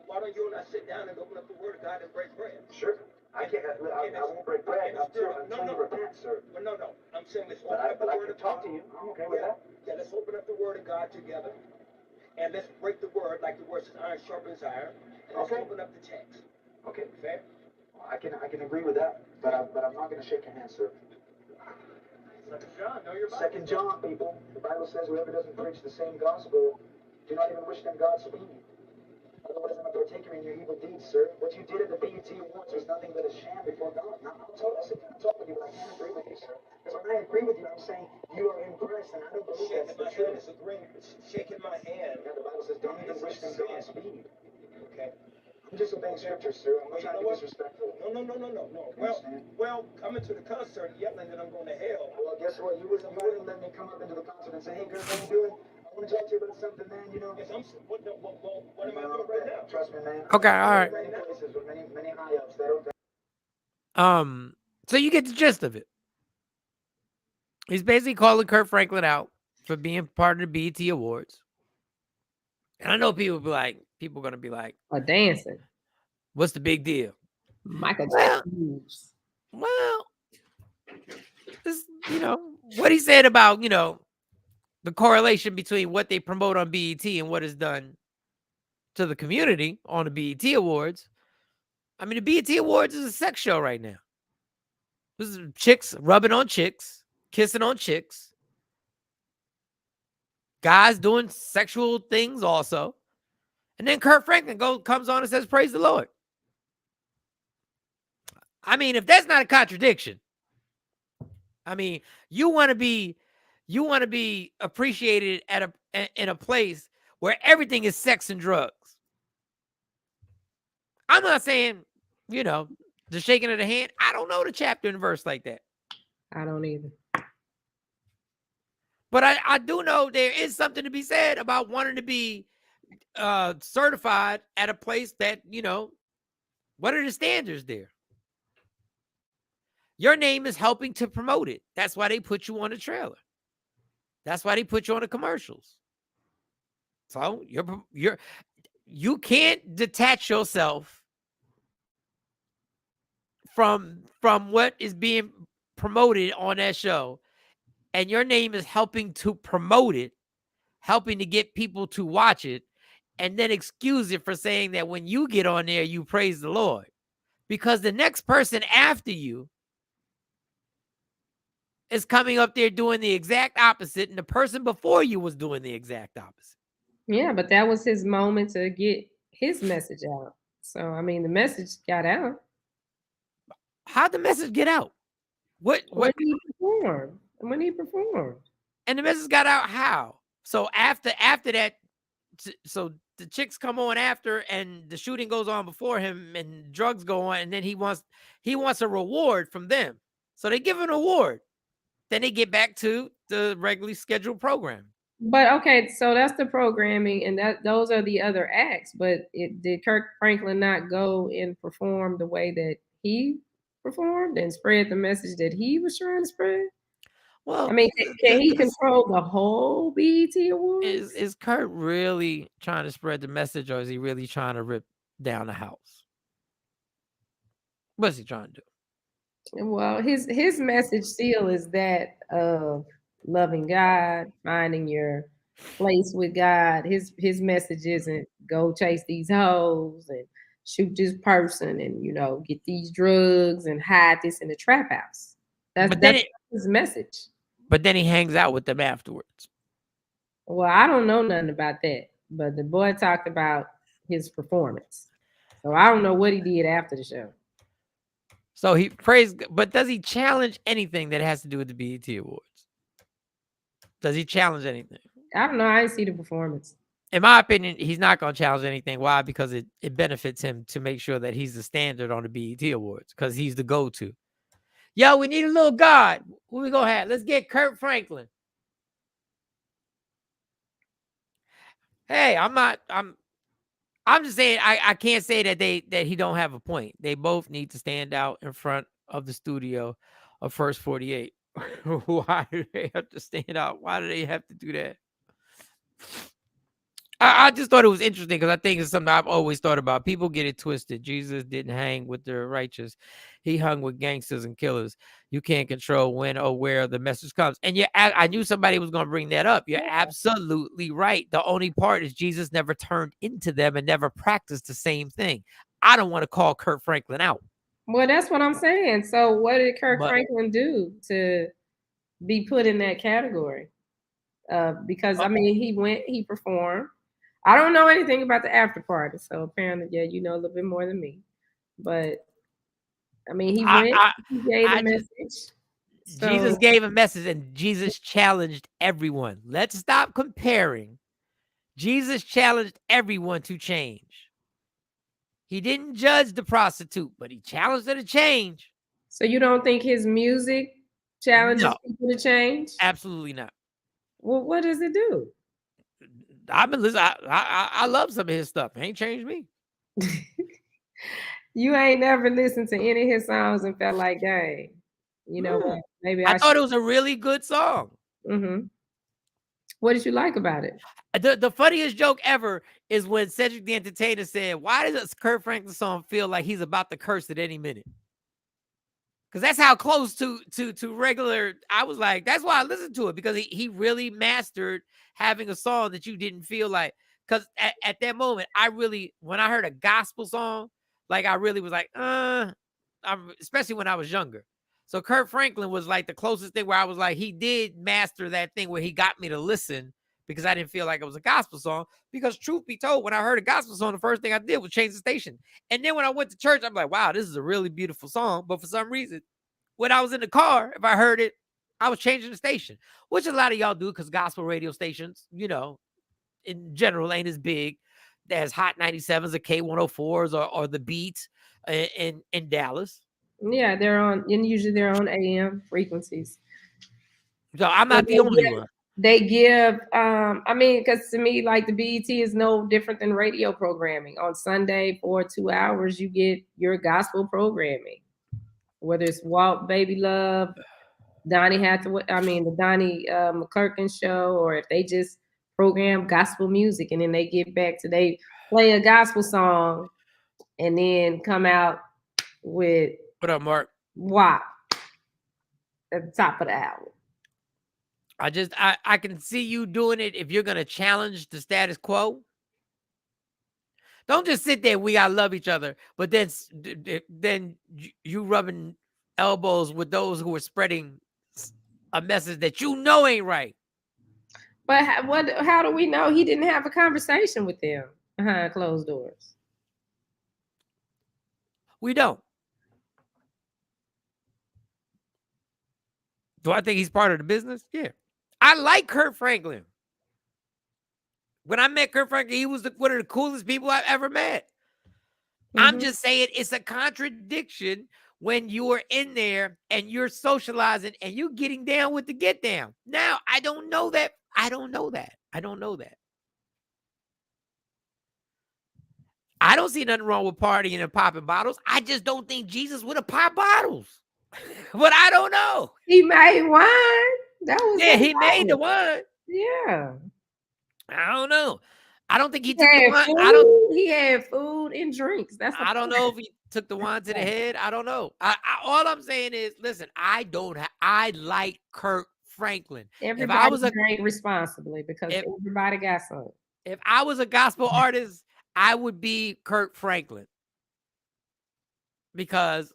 why don't you and I sit down and open up the Word of God and break bread? Sure. I won't break bread until you repent, sir. But no. I'm saying let's open But up the I Word can of talk God. to you. I'm okay with that. Yeah, let's open up the Word of God together. And let's break the Word like the Word says, iron sharpens iron. And let's open up the text. Okay. Fair? I can agree with that, but I'm not going to shake your hand, sir. Second John, know your Bible. 2 John, people. The Bible says whoever doesn't preach the same gospel, do not even wish them Godspeed. Otherwise, I'm a partaker in your evil deeds, sir. What you did at the BET Awards was nothing but a sham before God. Now, I'll talk with you, but I can't agree with you, sir. Because when I agree with you, I'm saying you are in Christ, and I don't believe that's the truth. It's agreeing, it's shaking my hand. Yeah, the Bible says don't even wish them Godspeed. Okay. I'm just obeying Scripture, sir. I'm not trying to be disrespectful. No. Well, coming to the concert and yelling that I'm going to hell. Well, guess what? You wouldn't let me come up into the concert and say, hey, girl, how you doing? I want to talk to you about something, man, you know. Yes, what am I doing right now? Trust me, man. Okay, all right. Many places with many high-ups that So you get the gist of it. He's basically calling Kurt Franklin out for being part of the BET Awards. And I know people are going to be like, dancing. What's the big deal? Michael Jackson moves. Well, this, what he said about, the correlation between what they promote on BET and what is done to the community on the BET Awards. I mean, the BET Awards is a sex show right now. This is chicks rubbing on chicks, kissing on chicks, guys doing sexual things also. And then Kurt Franklin comes on and says, praise the Lord. I mean, if that's not a contradiction, I mean, you want to be appreciated in a place where everything is sex and drugs. I'm not saying, the shaking of the hand. I don't know the chapter and verse like that. I don't either. But I do know there is something to be said about wanting to be certified at a place that, what are the standards there? Your name is helping to promote it. That's why they put you on the trailer. That's why they put you on the commercials. So you can't detach yourself from what is being promoted on that show, and your name is helping to promote it, helping to get people to watch it, and then excuse it for saying that when you get on there, you praise the Lord. Because the next person after you is coming up there doing the exact opposite, and the person before you was doing the exact opposite. Yeah, but that was his moment to get his message out. So, I mean, the message got out. How'd the message get out? When he performed. And the message got out how? So after that, so the chicks come on after, and the shooting goes on before him, and drugs go on, and then he wants a reward from them. So they give him an award. Then they get back to the regularly scheduled program. But okay, so that's the programming, and those are the other acts. But did Kirk Franklin not go and perform the way that he performed and spread the message that he was trying to spread? Well, I mean, can he control the whole BET Awards? Is Kurt really trying to spread the message, or is he really trying to rip down the house? What's he trying to do? Well, his message still is that of loving God, finding your place with God. His message isn't go chase these hoes and shoot this person and get these drugs and hide this in the trap house. That's his message. But then he hangs out with them afterwards. Well, I don't know nothing about that, but the boy talked about his performance. So I don't know what he did after the show. So he prays, but does he challenge anything that has to do with the BET Awards? Does he challenge anything? I don't know. I didn't see the performance. In my opinion, he's not going to challenge anything. Why? Because it benefits him to make sure that he's the standard on the BET Awards, because he's the go-to. Yo, we need a little God. Who we going to have? Let's get Kurt Franklin. Hey, I'm just saying I can't say that he don't have a point. They both need to stand out in front of the studio of First 48. Why do they have to stand out? Why do they have to do that? I just thought it was interesting because I think it's something I've always thought about. People get it twisted. Jesus didn't hang with the righteous. He hung with gangsters and killers. You can't control when or where the message comes. And I knew somebody was going to bring that up. You're absolutely right. The only part is Jesus never turned into them and never practiced the same thing. I don't want to call Kurt Franklin out. Well, that's what I'm saying. So what did Kurt Franklin do to be put in that category? Because, I mean, he performed. I don't know anything about the after party, so apparently, you know a little bit more than me. But I mean, he gave a message. Jesus gave a message, and Jesus challenged everyone. Let's stop comparing. Jesus challenged everyone to change. He didn't judge the prostitute, but he challenged her to change. So you don't think his music challenges people to change? Absolutely not. Well, what does it do? I've been listening. I love some of his stuff. It ain't changed me. You ain't never listened to any of his songs and felt like, dang, you know what? Maybe I thought it was a really good song. Mm-hmm. What did you like about it? The funniest joke ever is when Cedric the Entertainer said, "Why does Kurt Franklin song feel like he's about to curse at any minute?" Because that's how close to regular. I was like, that's why I listened to it, because he really mastered having a song that you didn't feel like. Because at that moment, when I heard a gospel song, like I really was like, especially when I was younger. So Kurt Franklin was like the closest thing where I was like, he did master that thing where he got me to listen, because I didn't feel like it was a gospel song. Because truth be told, when I heard a gospel song, the first thing I did was change the station. And then when I went to church, I'm like, wow, this is a really beautiful song. But for some reason, when I was in the car, if I heard it, I was changing the station, which a lot of y'all do, because gospel radio stations, in general ain't as big as Hot 97s or K104s or the Beats in Dallas. Yeah, usually they're on AM frequencies. So I'm not the only one. They give, I mean, because to me, like, the BET is no different than radio programming. On Sunday for 2 hours, you get your gospel programming, whether it's Walt Baby Love, Donnie Hathaway, the Donnie McClurkin show, or if they just program gospel music and then they get back to, they play a gospel song and then come out with What up, Mark? WAP at the top of the album. I can see you doing it if you're going to challenge the status quo. Don't just sit there, we gotta love each other, but then you rubbing elbows with those who are spreading a message that ain't right. But how do we know he didn't have a conversation with them behind closed doors? We don't. Do I think he's part of the business? Yeah. I like Kurt Franklin. When I met Kurt Franklin, he was one of the coolest people I've ever met. I'm just saying it's a contradiction when you're in there and you're socializing and you're getting down with the get down. Now, I don't know that. I don't know that. I don't see nothing wrong with partying and popping bottles. I just don't think Jesus would have popped bottles. But I don't know. He made wine. That was he made the wine. Yeah. I don't know. I don't think he He took the had wine. He had food and drinks. I don't know if he took the wine to the head. I don't know. All I'm saying is, listen, I like Kurt Franklin. Everybody drank responsibly because everybody got some. If I was a gospel artist, I would be Kurt Franklin. Because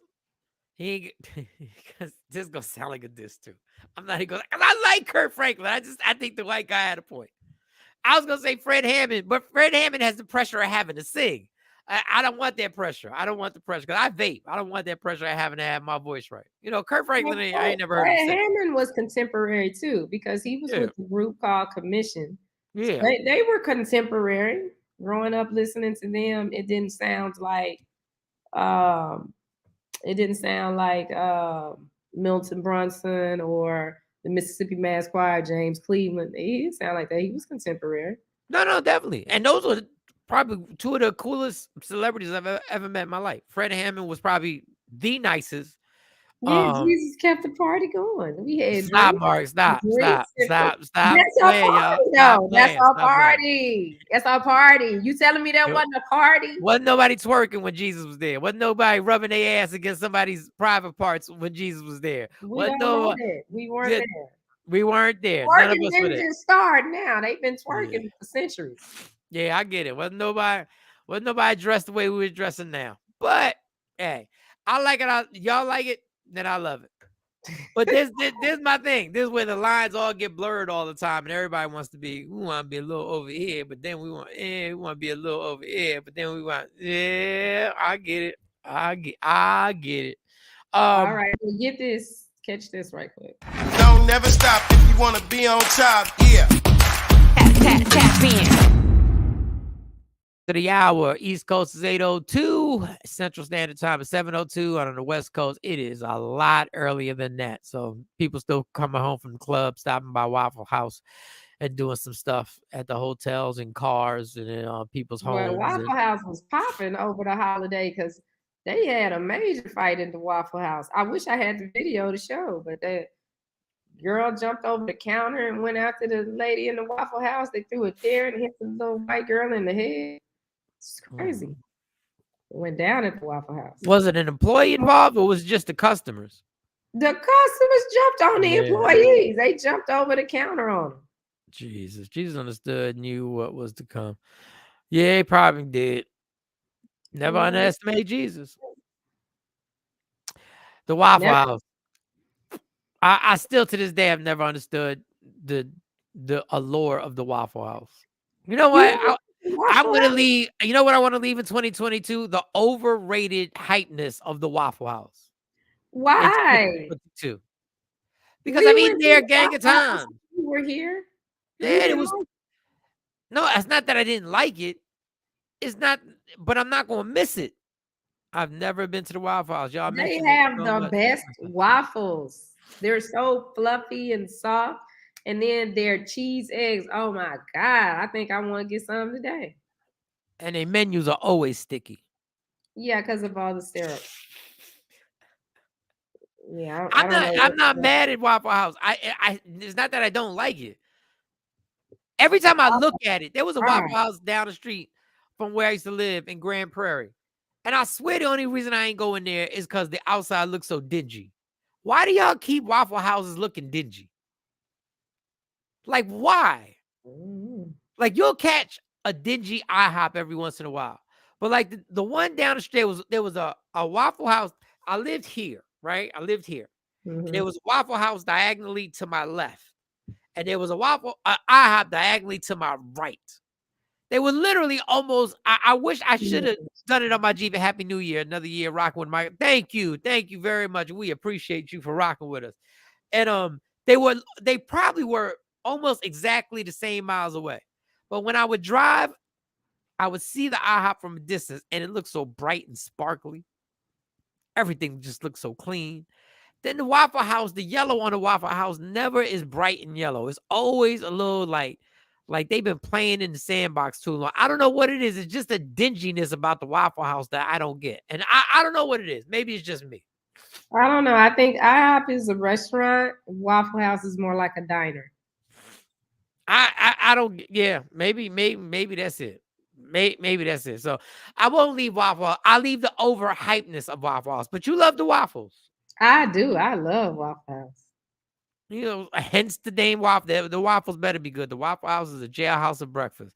because this is gonna sound like a diss too. I'm not even gonna, I like Kurt Franklin. I think the white guy had a point. I was gonna say Fred Hammond, but Fred Hammond has the pressure of having to sing. I don't want that pressure. I don't want the pressure because I vape. I don't want that pressure of having to have my voice right. You know, Kurt Franklin, I ain't never heard him sing. Hammond was contemporary too because he was with a group called Commission. Yeah, they were contemporary. Growing up listening to them, it didn't sound like Milton Brunson or the Mississippi Mass Choir, James Cleveland. He didn't sound like that. He was contemporary. No, definitely. And those were probably two of the coolest celebrities I've ever met in my life. Fred Hammond was probably the nicest. Yeah, Jesus kept the party going. We had stop, Mark. Stop. That's our playing, party, though. That's our party. That's our party. You telling me that wasn't a party? Wasn't nobody twerking when Jesus was there. Wasn't nobody rubbing their ass against somebody's private parts when Jesus was there. We weren't there. We weren't there. None of us were there. Just start now. They've been twerking for centuries. Yeah, I get it. Wasn't nobody dressed the way we were dressing now. But hey, I like it. Y'all like it, then I love it. But this my thing. This is where the lines all get blurred all the time, and everybody wants to be. We want to be a little over here, but then we want to be a little over here, but then we want. Yeah, I get it. I get it. All right, get this. Catch this right quick. Don't never stop if you want to be on top. Yeah. Tap in. To the hour. East Coast is 8:02. Central Standard Time is 7:02. On the West Coast, it is a lot earlier than that. So people still coming home from the club, stopping by Waffle House, and doing some stuff at the hotels and cars and in people's homes. Well, Waffle House was popping over the holiday because they had a major fight in the Waffle House. I wish I had the video to show, but that girl jumped over the counter and went after the lady in the Waffle House. They threw a chair and hit the little white girl in the head. It's crazy. It went down at the Waffle House. Was it an employee involved or was it just the customers? The customers jumped on the employees. They jumped over the counter on them. Jesus understood, knew what was to come. Yeah, he probably did. Never underestimate Jesus. The Waffle House. I still to this day have never understood the allure of the Waffle House. You know what? I'm gonna leave. You know what I want to leave in 2022? The overrated hypeness of the Waffle House. Why? Because I've eaten there a gang of times. You were here. Yeah, it was. No, it's not that I didn't like it. It's not, but I'm not gonna miss it. I've never been to the Waffle House. Y'all. They have the best waffles. They're so fluffy and soft. And then their cheese eggs. Oh my God. I think I want to get some today. And their menus are always sticky. Yeah, because of all the syrup. Yeah, I'm not mad at Waffle House. It's not that I don't like it. Every time I look at it, there was a Waffle House down the street from where I used to live in Grand Prairie. And I swear the only reason I ain't going there is because the outside looks so dingy. Why do y'all keep Waffle Houses looking dingy? Like, why? Like, you'll catch a dingy IHOP every once in a while. But, like, the one down the street, there was a Waffle House. I lived here, right? I lived here. Mm-hmm. There was a Waffle House diagonally to my left. And there was a IHOP diagonally to my right. They were literally almost, I wish I should have done it on my Jeep. Happy New Year. Another year rocking with Mike. Thank you. Thank you very much. We appreciate you for rocking with us. And they probably were almost exactly the same miles away. But when I would drive, I would see the IHOP from a distance, and it looked so bright and sparkly. Everything just looked so clean. Then the Waffle House, the yellow on the Waffle House never is bright and yellow. It's always a little like they've been playing in the sandbox too long. I don't know what it is. It's just a dinginess about the Waffle House that I don't get. And I don't know what it is. Maybe it's just me. I don't know. I think IHOP is a restaurant. Waffle House is more like a diner. I don't. Yeah, maybe that's it. Maybe that's it. So I won't leave Waffle House. I'll leave the overhypeness of Waffle House. But you love the waffles. I do. I love Waffle House. You know, hence the name Waffle. The waffles better be good. The Waffle House is a jailhouse of breakfast.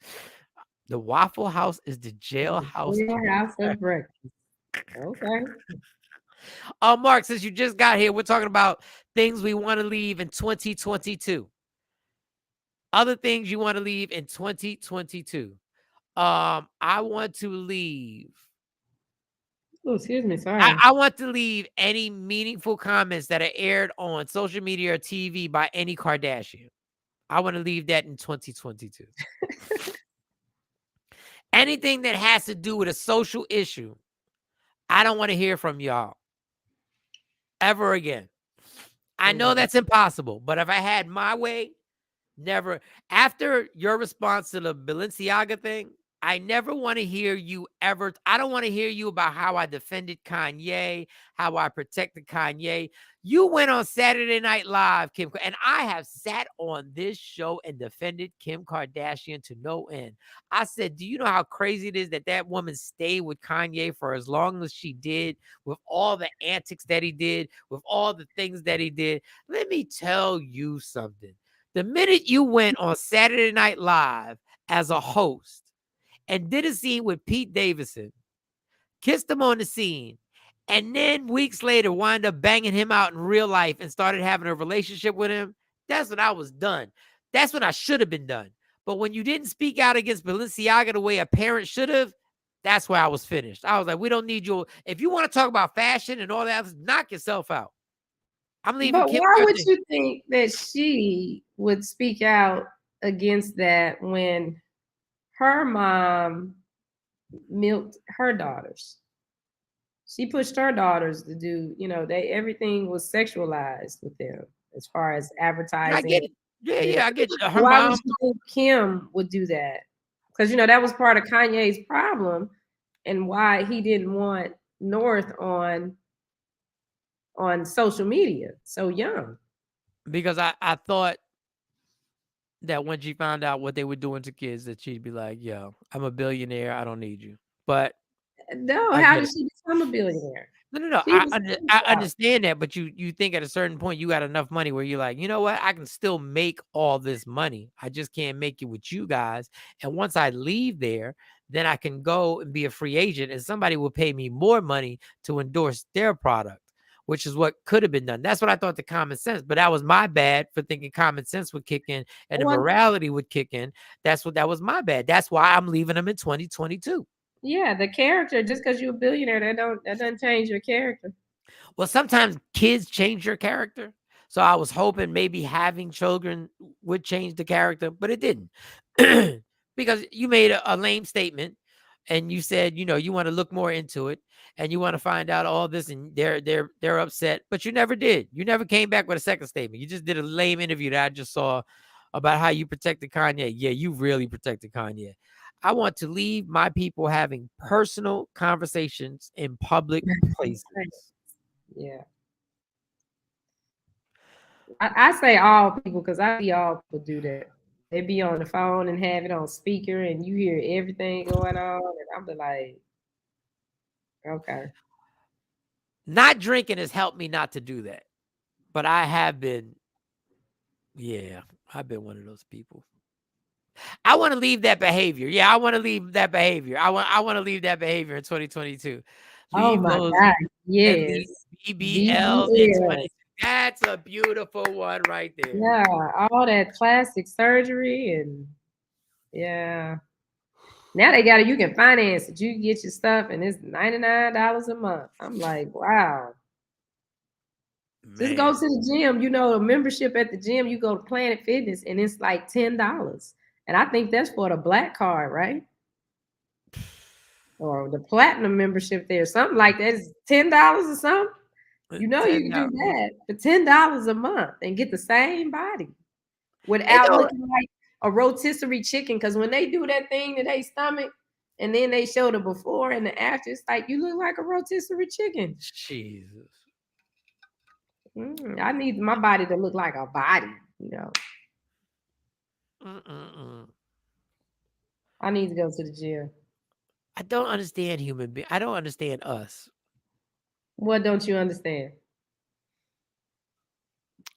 The Waffle House is the jailhouse of breakfast. Okay. Mark, since you just got here, we're talking about things we want to leave in 2022. Other things you want to leave in 2022. I want to leave. Oh, excuse me. Sorry. I want to leave any meaningful comments that are aired on social media or TV by any Kardashian. I want to leave that in 2022. Anything that has to do with a social issue, I don't want to hear from y'all ever again. I know that's impossible, but if I had my way, never. After your response to the Balenciaga thing, I never want to hear you ever. I don't want to hear you about how I defended Kanye, how I protected Kanye. You went on Saturday Night Live, Kim, and I have sat on this show and defended Kim Kardashian to no end. I said, do you know how crazy it is that that woman stayed with Kanye for as long as she did, with all the antics that he did, with all the things that he did? Let me tell you something. The minute you went on Saturday Night Live as a host and did a scene with Pete Davidson, kissed him on the scene, and then weeks later wind up banging him out in real life and started having a relationship with him, that's when I was done. That's when I should have been done. But when you didn't speak out against Balenciaga the way a parent should have, that's where I was finished. I was like, we don't need you. If you want to talk about fashion and all that, knock yourself out. I'm leaving. But why would you think that she would speak out against that when her mom milked her daughters? She pushed her daughters to do, everything was sexualized with them as far as advertising. I get it. Yeah, I get you. Why would you think Kim would do that? Because, that was part of Kanye's problem and why he didn't want North on social media so young. Because I thought that when she found out what they were doing to kids, that she'd be like, yo, I'm a billionaire. I don't need you. But no, how did she become a billionaire? No. I understand that, but you think at a certain point you got enough money where you're like, you know what? I can still make all this money. I just can't make it with you guys. And once I leave there, then I can go and be a free agent and somebody will pay me more money to endorse their product, which is what could have been done. That's what I thought the common sense, but that was my bad for thinking common sense would kick in and the morality would kick in. That was my bad. That's why I'm leaving them in 2022. Yeah, the character, just because you're a billionaire, that doesn't change your character. Well, sometimes kids change your character. So I was hoping maybe having children would change the character, but it didn't. Because you made a lame statement and you said, you want to look more into it and you want to find out all this and they're upset, but you never did. You never came back with a second statement. You just did a lame interview that I just saw about how you protected Kanye. Yeah, you really protected Kanye. I want to leave my people having personal conversations in public places. Yeah. I say all people because I see all people do that. They be on the phone and have it on speaker and you hear everything going on. And I'm like, okay. Not drinking has helped me not to do that. But I have been, I've been one of those people. I want to leave that behavior. Yeah, I want to leave that behavior. I want to leave that behavior in 2022. Oh my God. Yes. BBLs in 2022. That's a beautiful one right there. Yeah, all that plastic surgery and yeah. Now they got it. You can finance it. You can get your stuff and it's $99 a month. I'm like, wow. Man. Just go to the gym. A membership at the gym. You go to Planet Fitness and it's like $10. And I think that's for the black card, right? Or the platinum membership there, something like that. It's $10 or something. You know you can do that for $10 a month and get the same body without looking like a rotisserie chicken. Because when they do that thing to their stomach and then they show the before and the after, it's like you look like a rotisserie chicken. Jesus. I need my body to look like a body, you know. I need to go to the gym. I don't understand human beings. I don't understand us. What don't you understand?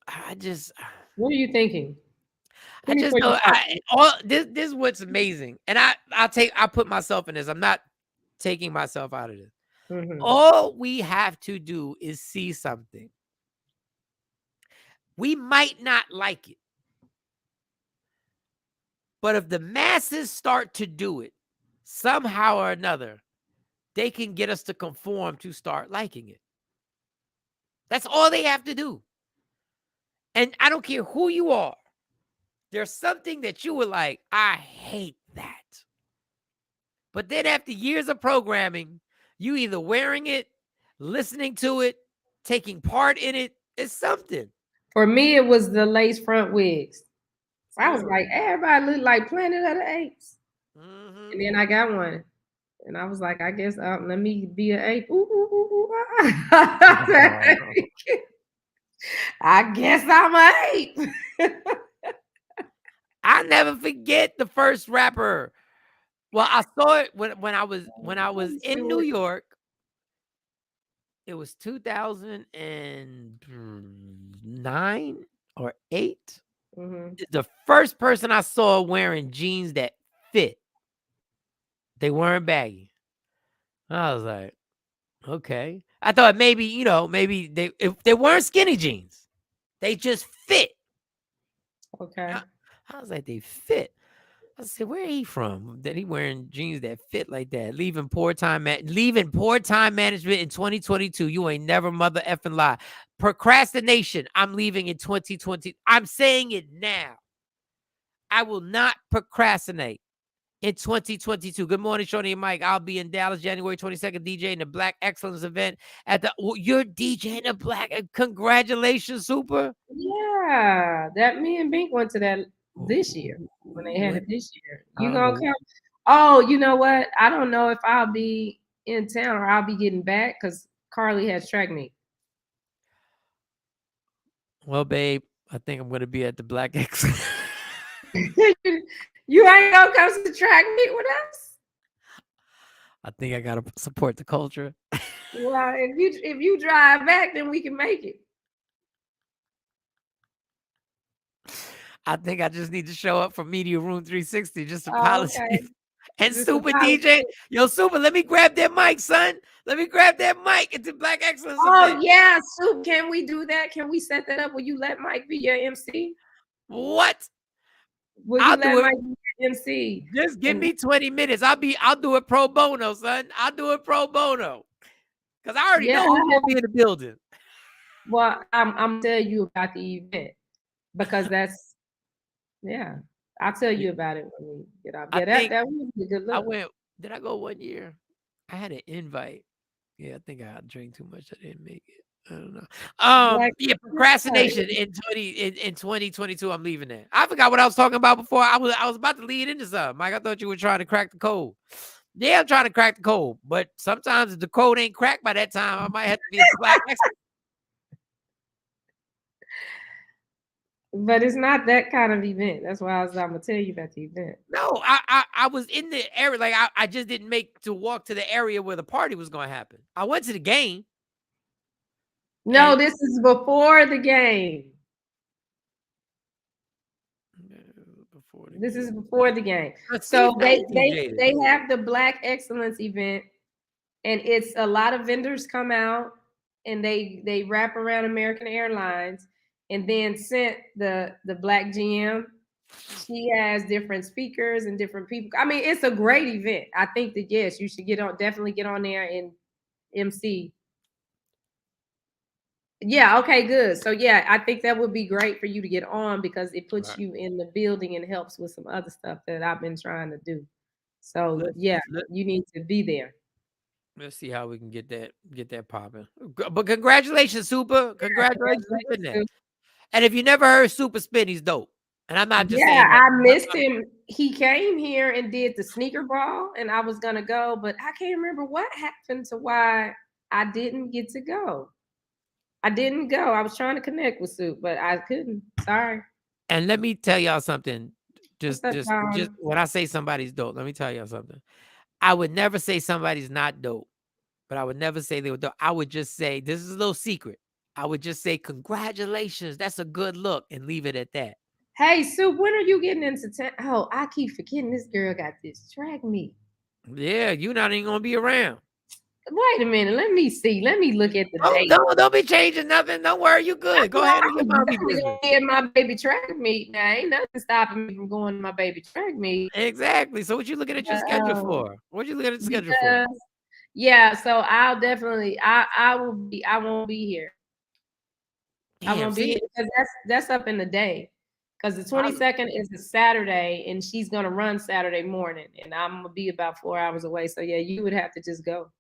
What are you thinking? I just know this is what's amazing. And I put myself in this. I'm not taking myself out of this. All we have to do is see something. We might not like it. But if the masses start to do it somehow or another, they can get us to conform to start liking it. That's all they have to do. And I don't care who you are. There's something that you were like, I hate that. But then after years of programming, you either wearing it, listening to it, taking part in it, it's something. For me, it was the lace front wigs. I was like, everybody look like Planet of the Apes. And then I got one. And I was like, I guess let me be an ape. Ooh, ooh, ooh, ooh. I guess I'm an ape. I never forget the first rapper. Well, I saw it when I was in New York. It was 2009 or 8. The first person I saw wearing jeans that fit. They weren't baggy. I was like, okay. I thought maybe, maybe if they weren't skinny jeans, they just fit. Okay. I was like, they fit. I said, where he from? That he wearing jeans that fit like that? Leaving poor time management in 2022. You ain't never mother effing lie. Procrastination. I'm leaving in 2020. I'm saying it now. I will not procrastinate in 2022. Good morning, Shawnee and Mike. I'll be in Dallas January 22nd, DJing the Black Excellence event you're DJing the Black. Congratulations, Super. Yeah, that me and Bink went to that this year when they had it this year. You gonna come? Oh, you know what? I don't know if I'll be in town or I'll be getting back because Carly has track meet. Well, babe, I think I'm gonna be at the Black Excellence. You ain't gonna come to track meet with us? I think I gotta support the culture. Well, if you drive back, then we can make it. I think I just need to show up for Media Room 360 just to policy. Okay. And just Super DJ. Yo, Super, let me grab that mic, son. Let me grab that mic at the Black Excellence event. Yeah, Super, can we do that? Can we set that up? Will you let Mike be your MC? What? Will you let Mike be your MC? Just give me 20 minutes. I'll do it pro bono, son. I'll do it pro bono. Because I already know who's gonna be in the building. Well, I'm telling you about the event because that's I'll tell you about it when we get out. Yeah, that would be a good look. Did I go one year? I had an invite. Yeah, I think I drank too much. I didn't make it. I don't know. Procrastination in 2022. I'm leaving that. I forgot what I was talking about before. I was about to lead into something. Mike, I thought you were trying to crack the code. Yeah, I'm trying to crack the code, but sometimes if the code ain't cracked by that time, I might have to be a Black Excellence. But it's not that kind of event. That's why I'm gonna tell you about the event. No, I was in the area. Like I just didn't make to walk to the area where the party was going to happen. I went to the game. No, this is before the game. This is before the game. So they have the Black Excellence event, and it's a lot of vendors come out and they wrap around American Airlines, and then sent the Black GM. She has different speakers and different people. I mean, it's a great event. I think that yes, you should definitely get on there and MC. Yeah, okay, good. So yeah, I think that would be great for you to get on because it puts Right. you in the building and helps with some other stuff that I've been trying to do. So Let's yeah, let, you need to be there. let's see how we can get that popping. But congratulations, Super. Congratulations on getting that. Congratulations. And if you never heard Super Spin, he's dope. And I'm not just Yeah, saying that. I missed him. He came here and did the sneaker ball, and I was gonna go, but I can't remember what happened to why I didn't get to go. I didn't go. I was trying to connect with Soup, but I couldn't. Sorry. And let me tell y'all something. What's Just up, just just Sean? when I say somebody's dope, let me tell y'all something. I would never say somebody's not dope, but I would never say they were dope. I would just say, this is a little secret. I would just say, congratulations. That's a good look, and leave it at that. Hey, Soup, when are you getting into Oh, I keep forgetting this girl got this track meet. Yeah, you're not even gonna be around. Wait a minute. Let me see. Let me look at the date. Don't be changing nothing. Don't worry, you good. Go ahead and your I'm mommy definitely business. gonna be at my baby track meet. Now, ain't nothing stopping me from going to my baby track meet. Exactly. So what you looking at your schedule for? What you looking at the schedule for? Because, yeah, so I'll definitely I won't be here. I Damn, won't be here see, because that's up in the day. Because the I, 22nd is a Saturday and she's gonna run Saturday morning and I'm gonna be about 4 hours away. So yeah, you would have to just go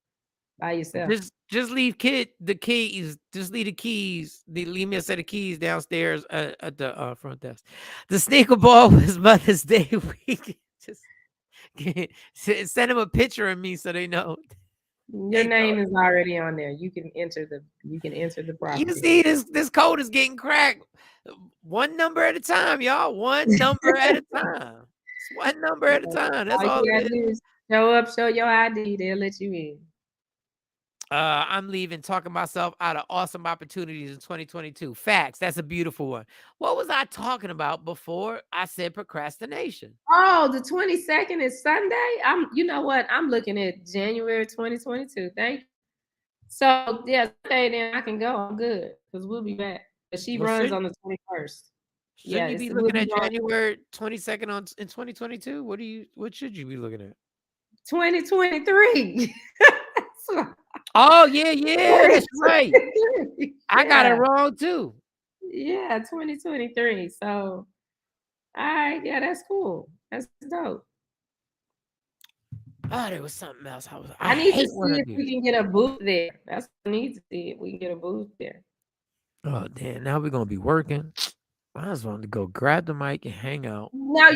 by yourself. just leave the keys. Just leave the keys. Leave me a set of keys downstairs at the front desk. The sneaker ball was Mother's Day week. Just send them a picture of me so they know. Your name is already on there. You can enter the You property. see, this code is getting cracked. One number at a time, y'all. One number at a time. It's one number at a time. That's all you it gotta is. do is show up, show your ID, they'll let you in. I'm leaving, talking myself out of awesome opportunities in 2022. Facts. That's a beautiful one. What was I talking about before I said procrastination? Oh, the 22nd is Sunday. You know what? I'm looking at January 2022. Thank you. So yeah, Sunday then I can go. I'm good because we'll be back. But she Well, runs on the 21st. Yeah, shouldn't you be we'll looking be at on January 22nd in 2022? What should you be looking at? 2023. Oh, yeah, that's right. I got it Yeah. wrong too. Yeah, 2023. So, all right, yeah, that's cool. That's dope. Oh, there was something else. I need to hate when see I if do. we can get a booth there. That's what I need to see if we can get a booth there. Oh, damn. Now we're going to be working. I just wanted to go grab the mic and hang out. Now Now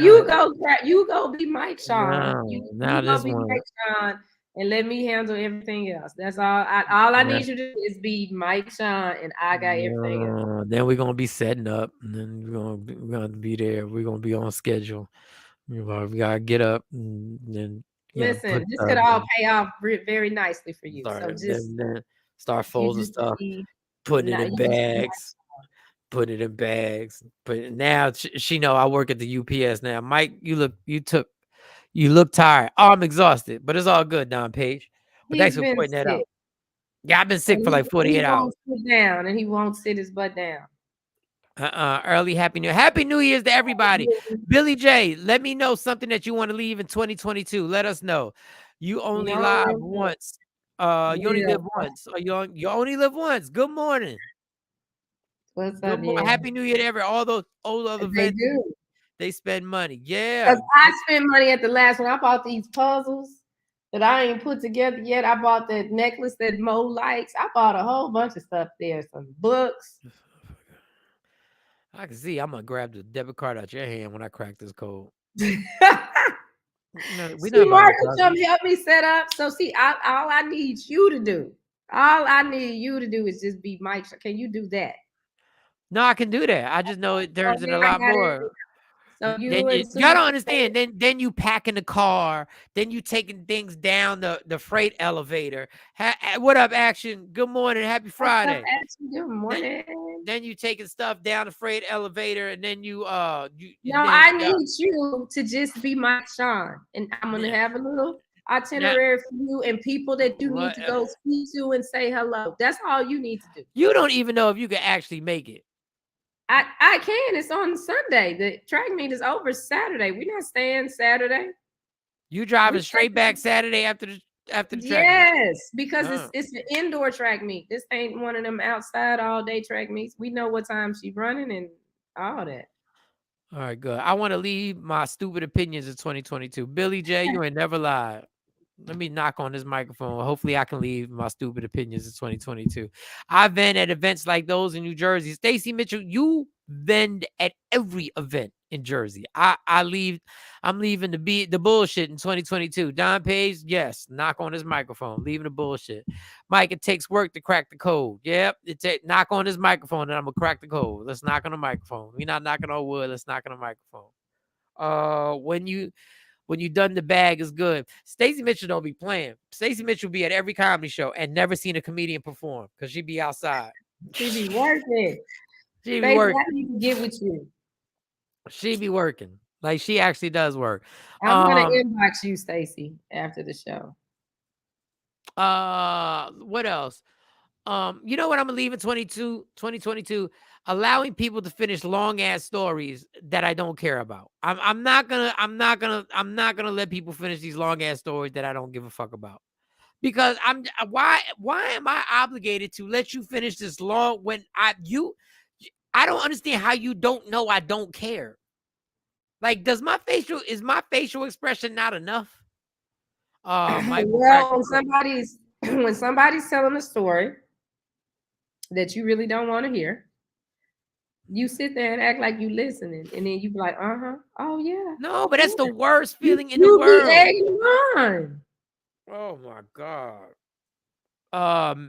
you go be Mike Shawn. now You go this be one. Mike Shawn and let me handle everything else. That's all I Yeah. need you to do is be Mike Shawn and I got everything else. Then we're gonna be setting up, and then we're gonna be there. We're gonna be on schedule. We gotta get up and then Listen, put this could stuff all and pay off very nicely for you. start So just then start you folding just stuff, be putting it not in you just be Mike bags, putting it in bags. But now she know I work at the UPS now. Mike, you look tired. Oh, I'm exhausted, but it's all good, Don Page. But thanks He's for been pointing that sick. out. Yeah, I've been sick for And like he 48 hours. won't sit down and he won't sit his butt down. Early Happy New Year's to everybody. Billy J, let me know something that you want to leave in 2022. Let us know. You only live once. You only live once. Or you only live once. Good morning. What's Good up, morning. yeah? Happy New Year to all those old other They vets. do. They spend money. Yeah. Because I spent money at the last one. I bought these puzzles that I ain't put together yet. I bought that necklace that Mo likes. I bought a whole bunch of stuff there. Some books. I can see. I'm gonna grab the debit card out your hand when I crack this code. See, We not about Marcus, to come help me set up. So see, all I need you to do, is just be Mike. Can you do that? No, I can do that. I just know it turns into a then I lot got more. So you Then and y'all Sue. don't understand. Then you pack in the car. Then you taking things down the freight elevator. What up, Action? Good morning. Happy What's up, Friday. Action? Good morning. Then you taking stuff down the freight elevator, and then you No, I need you to just be Mike Shawn, and I'm gonna have a little itinerary for you and people that you need to go speak to and say hello. That's all you need to do. You don't even know if you can actually make it. I can. It's on Sunday. The track meet is over Saturday. We're not staying Saturday. You driving straight back Saturday after the. after the track meet? Yes, because it's an indoor track meet. This ain't one of them outside all day track meets. We know what time she's running and all that. All right, good. I want to leave my stupid opinions in 2022. Billy J, you ain't never lied. Let me knock on this microphone. Hopefully, I can leave my stupid opinions in 2022. I vend at events like those in New Jersey. Stacey Mitchell, you vend at every event in Jersey. I'm leaving the bullshit in 2022. Don Page, yes, knock on this microphone. Leaving the bullshit. Mike, it takes work to crack the code. Yep, knock on this microphone and I'm gonna crack the code. Let's knock on the microphone. We're not knocking on wood. Let's knock on the microphone. When you done the bag is good. Stacey Mitchell don't be playing. Stacey Mitchell be at every comedy show and never seen a comedian perform because she be outside. She be working. She be working. I need to get with you. She be working. Like she actually does work. I'm gonna inbox you, Stacey, after the show. What else? You know what I'm gonna leave in 2022? Allowing people to finish long ass stories that I don't care about. I'm not gonna let people finish these long ass stories that I don't give a fuck about. Because why am I obligated to let you finish this long when I don't understand how you don't know I don't care. Like, is my facial expression not enough? Well, when somebody's telling a story that you really don't want to hear, you sit there and act like you listening, and then you be like, oh yeah. No, but that's the worst feeling in the world. Be egging on. Oh my God.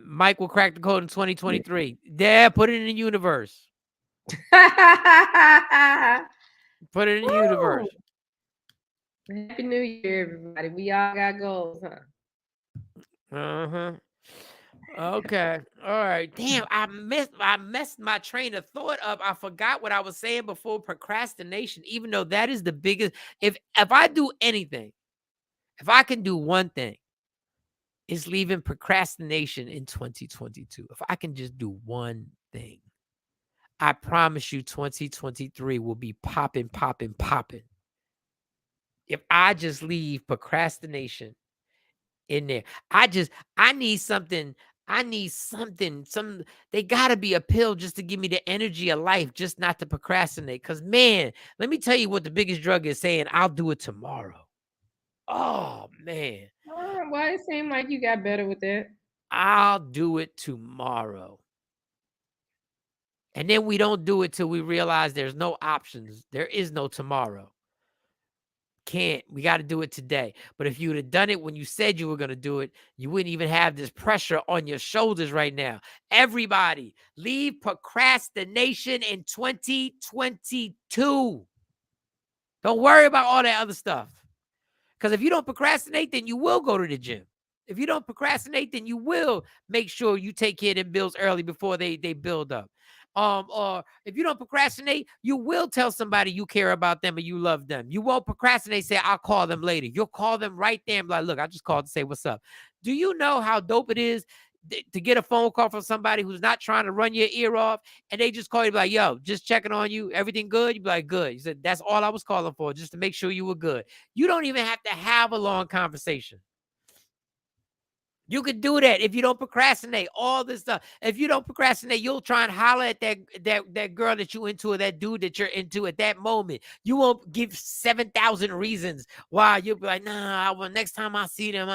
Mike will crack the code in 2023. Yeah, put it in the universe. Put it in the universe. Happy New Year, everybody. We all got goals, huh? Okay. All right. Damn, I messed my train of thought up. I forgot what I was saying before procrastination, even though that is the biggest. If I do anything, if I can do one thing, it's leaving procrastination in 2022. If I can just do one thing, I promise you 2023 will be popping. If I just leave procrastination in there, I need something. They gotta be a pill just to give me the energy of life, just not to procrastinate. Cause man, let me tell you what the biggest drug is saying. I'll do it tomorrow. Oh man. Why it seemed like you got better with that? I'll do it tomorrow. And then we don't do it till we realize there's no options. There is no tomorrow. We got to do it today. But if you would have done it when you said you were going to do it, you wouldn't even have this pressure on your shoulders right now. Everybody, leave procrastination in 2022. Don't worry about all that other stuff. Because if you don't procrastinate, then you will go to the gym. If you don't procrastinate, then you will make sure you take care of them bills early before they build up. Or if you don't procrastinate, you will tell somebody you care about them and you love them. You won't procrastinate, say, I'll call them later. You'll call them right there and be like, look, I just called to say what's up. Do you know how dope it is to get a phone call from somebody who's not trying to run your ear off and they just call you like, yo, just checking on you. Everything good? You be like, good. You said, that's all I was calling for, just to make sure you were good. You don't even have to have a long conversation. You could do that if you don't procrastinate. All this stuff. If you don't procrastinate, you'll try and holler at that girl that you into or that dude that you're into at that moment. You won't give 7,000 reasons why. You'll be like, nah, well, next time I see them,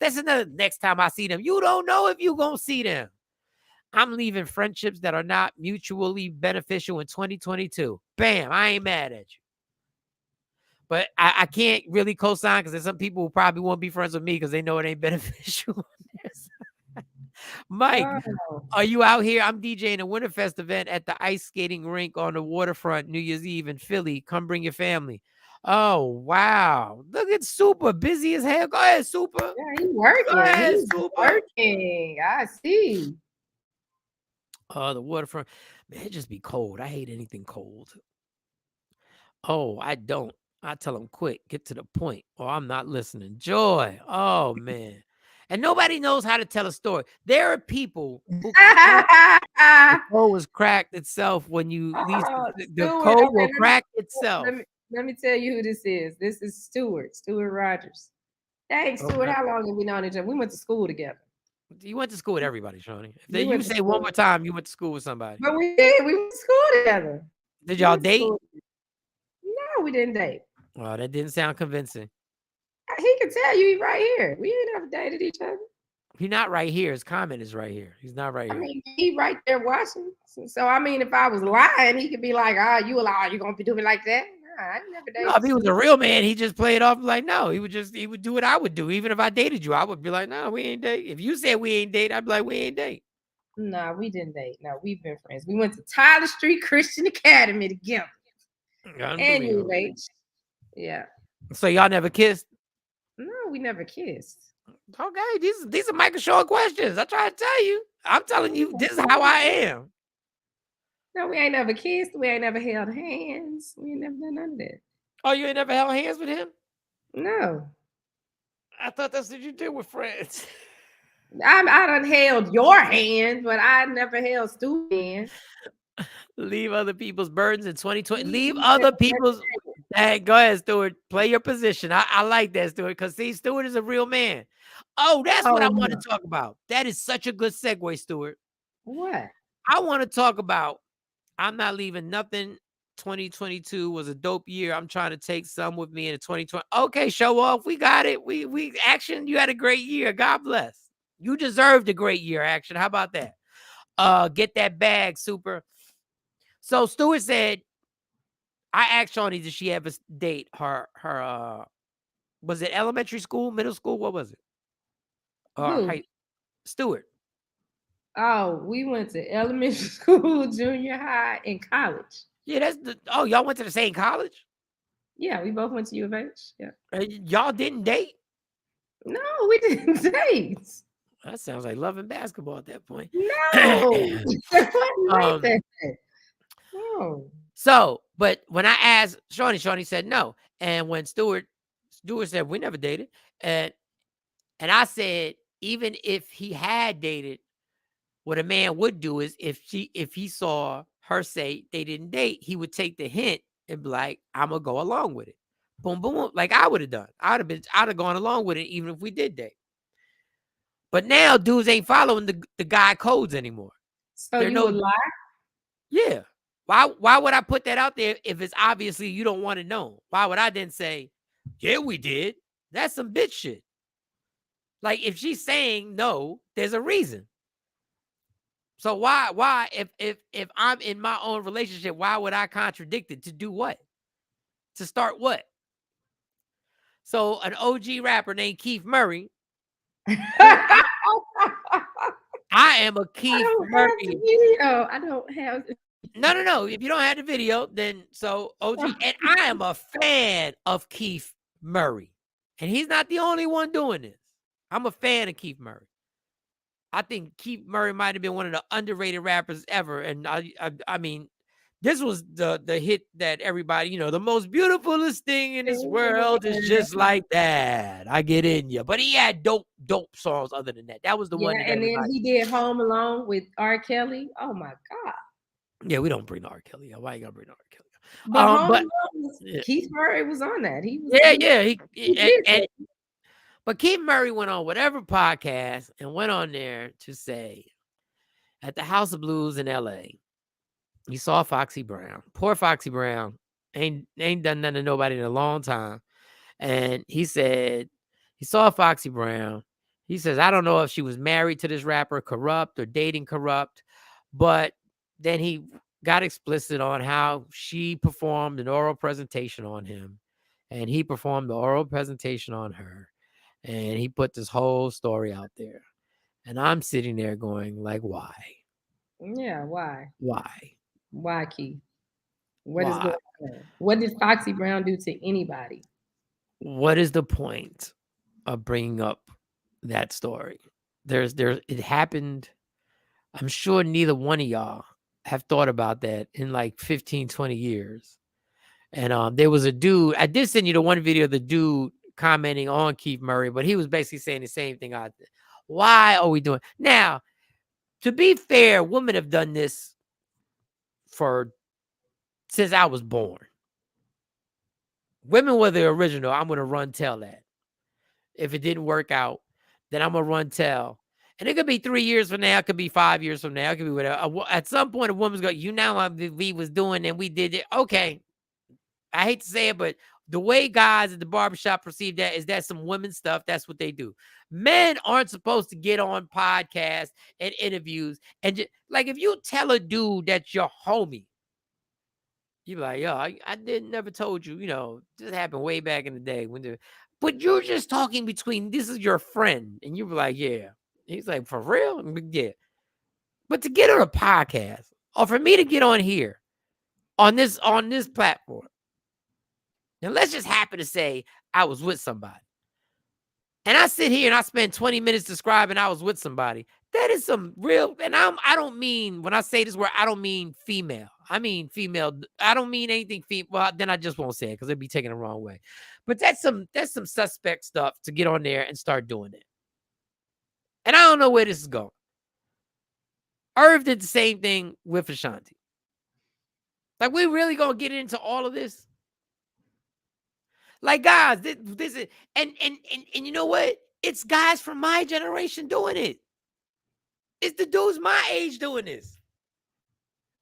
that's another next time I see them. You don't know if you're going to see them. I'm leaving friendships that are not mutually beneficial in 2022. Bam, I ain't mad at you. But I can't really co-sign because there's some people who probably won't be friends with me because they know it ain't beneficial. Mike, are you out here? I'm DJing a Winterfest event at the ice skating rink on the waterfront New Year's Eve in Philly. Come bring your family. Oh, wow. Look at Super. Busy as hell. Go ahead, Super. Yeah, he's working. Go ahead, he's Super. Working. I see. The waterfront. Man, it just be cold. I hate anything cold. Oh, I don't. I tell them quick, get to the point, or I'm not listening. Joy. Oh, man. And nobody knows how to tell a story. There are people who the code was cracked itself when you least the code will crack itself. Let me tell you who this is. This is Stuart Rogers. Hey, Stuart, Okay. how long have we known each other? We went to school together. You went to school with everybody, Shawnee. If We you went to say one school. more time, you went to school with somebody. But we did. We went to school together. Did We y'all went to date? school. No, we didn't date. Oh, that didn't sound convincing. He can tell you he's right here. We ain't never dated each other. He's not right here. His comment is right here. He's not right I here. mean, he right there watching. So I mean, if I was lying, he could be like, you gonna be doing like that? Nah, I never dated. No, if he was a real man, he just played off like, no, he would do what I would do. Even if I dated you, I would be like, no, we ain't date. If you said we ain't date, I'd be like, we ain't date. No, we didn't date. No, we've been friends. We went to Tyler Street Christian Academy together. Anyway, yeah. So y'all never kissed? No, we never kissed. Okay, these are Michael Shawn questions. I try to tell you. I'm telling you, this is how I am. No, we ain't never kissed. We ain't never held hands. We ain't never done none of that. Oh, you ain't never held hands with him? No. I thought that's what you did with friends. I done held your hand, but I never held Stu's hand. Leave other people's burdens in 2020. Leave other people's. Hey, go ahead, Stuart. Play your position. I like that, Stuart, because see, Stuart is a real man. Oh, that's what I want to talk about. That is such a good segue, Stuart. What? I want to talk about I'm not leaving nothing. 2022 was a dope year. I'm trying to take some with me into 2020. Okay, show off. We got it. We Action. You had a great year. God bless. You deserved a great year, Action. How about that? Get that bag, super. So Stuart said, I asked Shawnee, did she ever date her was it elementary school, middle school? What was it? Stuart. Oh, we went to elementary school, junior high, and college. Yeah, y'all went to the same college? Yeah, we both went to U of H. Yeah. Y'all didn't date? No, we didn't date. That sounds like love and basketball at that point. No. Like that. No. So, but when I asked Shawnee said no. And when Stuart said we never dated, and I said, even if he had dated, what a man would do is if he saw her say they didn't date, he would take the hint and be like, I'm gonna go along with it. Boom, boom, like I would have done. I'd have gone along with it even if we did date. But now dudes ain't following the guy codes anymore. So you would lie? Yeah. Why would I put that out there if it's obviously you don't want to know? Why would I then say, yeah, we did? That's some bitch shit. Like if she's saying no, there's a reason. So why if I'm in my own relationship, why would I contradict it? To do what? To start what? So an OG rapper named Keith Murray. I am a Keith Murray. I don't have No. If you don't have the video, then so OG. And I am a fan of Keith Murray. And he's not the only one doing this. I'm a fan of Keith Murray. I think Keith Murray might have been one of the underrated rappers ever. And I mean, this was the hit that everybody, the most beautifulest thing in this world is just like that. I get in you. But he had dope songs other than that. That was the one. That and then he did Home Alone with R. Kelly. Oh my God. Yeah, we don't bring R. Kelly up. Why you gotta bring R. Kelly up? But Keith Murray was on that. He was. But Keith Murray went on whatever podcast and went on there to say, at the House of Blues in L.A., he saw Foxy Brown. Poor Foxy Brown ain't done nothing to nobody in a long time. And he said he saw Foxy Brown. He says, I don't know if she was married to this rapper Corrupt or dating Corrupt, but then he got explicit on how she performed an oral presentation on him, and he performed the oral presentation on her. And he put this whole story out there. And I'm sitting there going, like, why? Yeah, why? Why? Why, Keith? What is going on? What did Foxy Brown do to anybody? What is the point of bringing up that story? It happened. I'm sure neither one of y'all have thought about that in like 15, 20 years. And there was a dude, I did send you the one video of the dude commenting on Keith Murray, but he was basically saying the same thing out there. Why are we doing now? To be fair, women have done this since I was born. Women were the original. I'm gonna tell that. if it didn't work out, then I'm gonna run tell. And it could be 3 years from now, it could be 5 years from now, it could be whatever. At some point, a woman's going, you know what we was doing and we did it. Okay. I hate to say it, but the way guys at the barbershop perceive that is that some women stuff. That's what they do. Men aren't supposed to get on podcasts and interviews. And like, if you tell a dude that's your homie, you be like, yo, I didn't never told you, this happened way back in the day but you're just talking between, this is your friend. And you be like, yeah. He's like, for real? Yeah. But to get on a podcast or for me to get on here on this platform, now let's just happen to say I was with somebody. And I sit here and I spend 20 minutes describing I was with somebody. That is some real, and I don't mean, when I say this word, I don't mean female. I mean female. I don't mean anything female. Well, then I just won't say it because it'd be taken the wrong way. But that's some suspect stuff to get on there and start doing it. And I don't know where this is going. Irv did the same thing with Ashanti. Like, we really gonna get into all of this? Like, guys, this is, and you know what? It's guys from my generation doing it. It's the dudes my age doing this.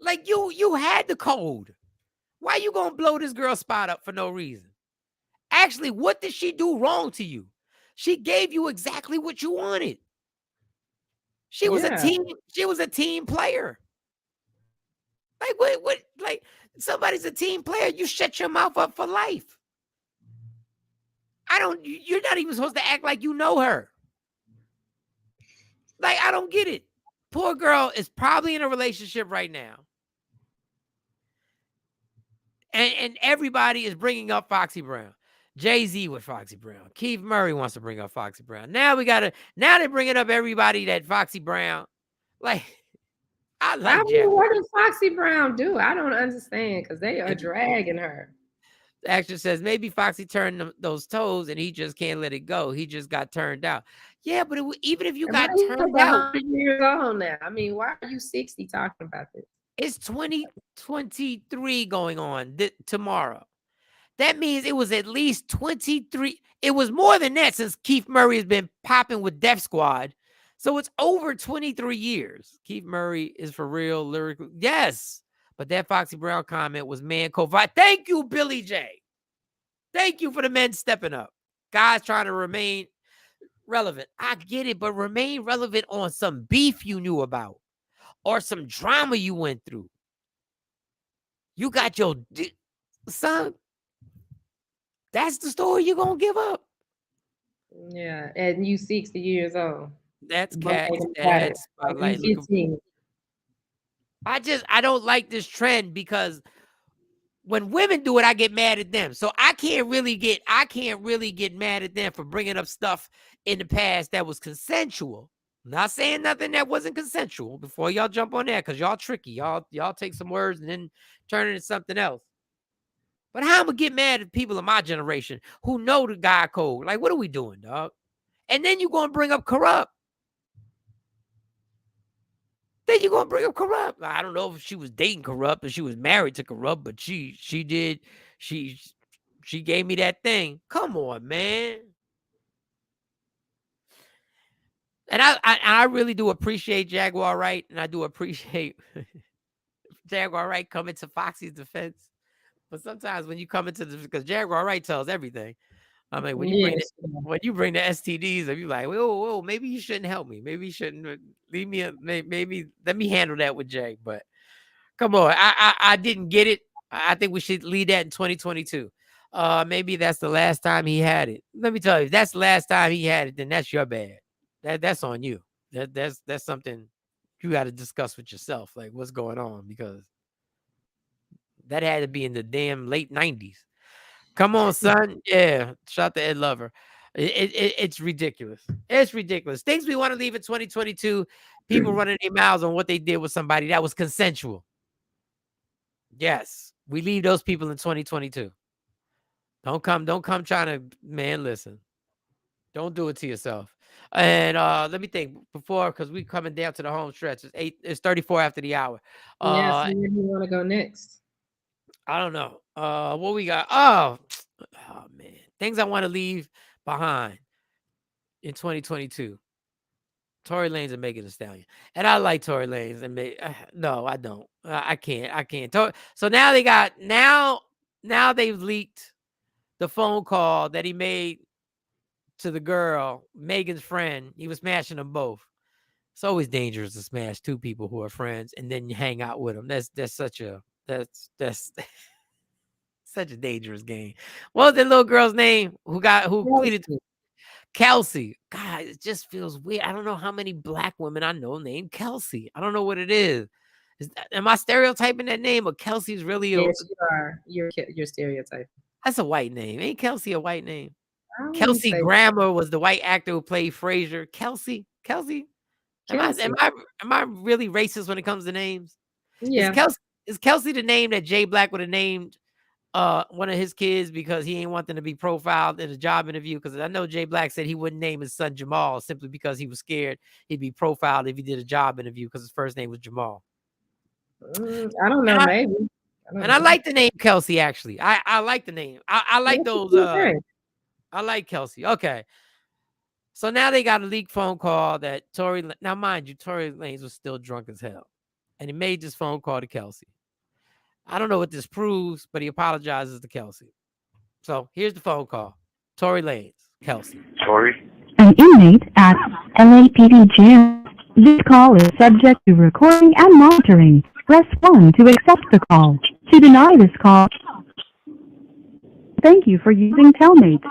Like, you had the code. Why you gonna blow this girl's spot up for no reason? Actually, what did she do wrong to you? She gave you exactly what you wanted. She was a team player. Like, what like, somebody's a team player, you shut your mouth up for life. You're not even supposed to act like you know her. Like, I don't get it. Poor girl is probably in a relationship right now. And everybody is bringing up Foxy Brown. Jay-Z with Foxy Brown. Keith Murray wants to bring up Foxy Brown. Now they're bringing up everybody that Foxy Brown. Like, I like Jack. What does Foxy Brown do? I don't understand, because they are dragging her. The actress says maybe Foxy turned those toes and he just can't let it go. He just got turned out. Yeah, but even if you got turned out, 100 years old now. I mean, why are you 60 talking about this? It's 2023 going on tomorrow. That means it was at least 23. It was more than that since Keith Murray has been popping with Def Squad. So it's over 23 years. Keith Murray is for real lyrically. Yes. But that Foxy Brown comment was man cold. Thank you, Billy J. Thank you for the men stepping up. Guys trying to remain relevant. I get it, but remain relevant on some beef you knew about or some drama you went through. You got your son. That's the story you're going to give up. Yeah, and you 60 years old. That's cat. That's spotlight. I don't like this trend because when women do it, I get mad at them. So I can't really get mad at them for bringing up stuff in the past that was consensual. I'm not saying nothing that wasn't consensual before y'all jump on that, because y'all tricky. Y'all take some words and then turn it into something else. But how am I gonna get mad at people in my generation who know the guy code? Like, what are we doing, dog? And then you're gonna bring up Corrupt. Then you're gonna bring up Corrupt. I don't know if she was dating Corrupt or she was married to Corrupt, but she gave me that thing. Come on, man. And I really do appreciate Jaguar Wright, and I do appreciate Jaguar Wright coming to Foxy's defense. But sometimes when you come into because Jaguar Wright tells everything. I mean, when you bring the STDs, you're like, whoa, maybe you shouldn't help me. Maybe you shouldn't leave me. Maybe let me handle that with Jay. But come on, I didn't get it. I think we should leave that in 2022. Maybe that's the last time he had it. Let me tell you, if that's the last time he had it, then that's your bad. That's on you. That's something you got to discuss with yourself. Like, what's going on? Because that had to be in the damn late 90s. Come on, son. Yeah. Shout out to Ed Lover. It's ridiculous. It's ridiculous. Things we want to leave in 2022. People running their mouths on what they did with somebody that was consensual. Yes. We leave those people in 2022. Don't come trying to, man, listen. Don't do it to yourself. And let me think before, because we coming down to the home stretch. It's 34 after the hour. Yes, where do you want to go next? I don't know. What we got? Oh man. Things I want to leave behind. in 2022. Tory Lanez and Megan Thee Stallion. And I like Tory Lanez and no, I don't. I can't. I can't. So now now they've leaked the phone call that he made to the girl, Megan's friend. He was smashing them both. It's always dangerous to smash two people who are friends and then you hang out with them. That's such a such a dangerous game. What was that little girl's name who pleaded to Kelsey? God, it just feels weird. I don't know how many black women I know named Kelsey. I don't know what it is. Am I stereotyping that name, or Kelsey's really a? Yes, you are. You're stereotyping. That's a white name. Ain't Kelsey a white name? I wouldn't Kelsey say Grammer was the white actor who played Frasier. Kelsey. Am Kelsey. I really racist when it comes to names? Yeah. Is Kelsey the name that Jay Black would have named one of his kids because he ain't want them to be profiled in a job interview? Because I know Jay Black said he wouldn't name his son Jamal simply because he was scared he'd be profiled if he did a job interview because his first name was Jamal. I don't know, maybe. I like the name Kelsey, actually. I like the name. I like those. I like Kelsey. Okay. So now they got a leaked phone call that now mind you, Tory Lanez was still drunk as hell. And he made this phone call to Kelsey. I don't know what this proves, but he apologizes to Kelsey. So here's the phone call. Tory Lanez, Kelsey. Tory? An inmate at LAPD jail. This call is subject to recording and monitoring. Press 1 to accept the call. To deny this call, thank you for using Telmate.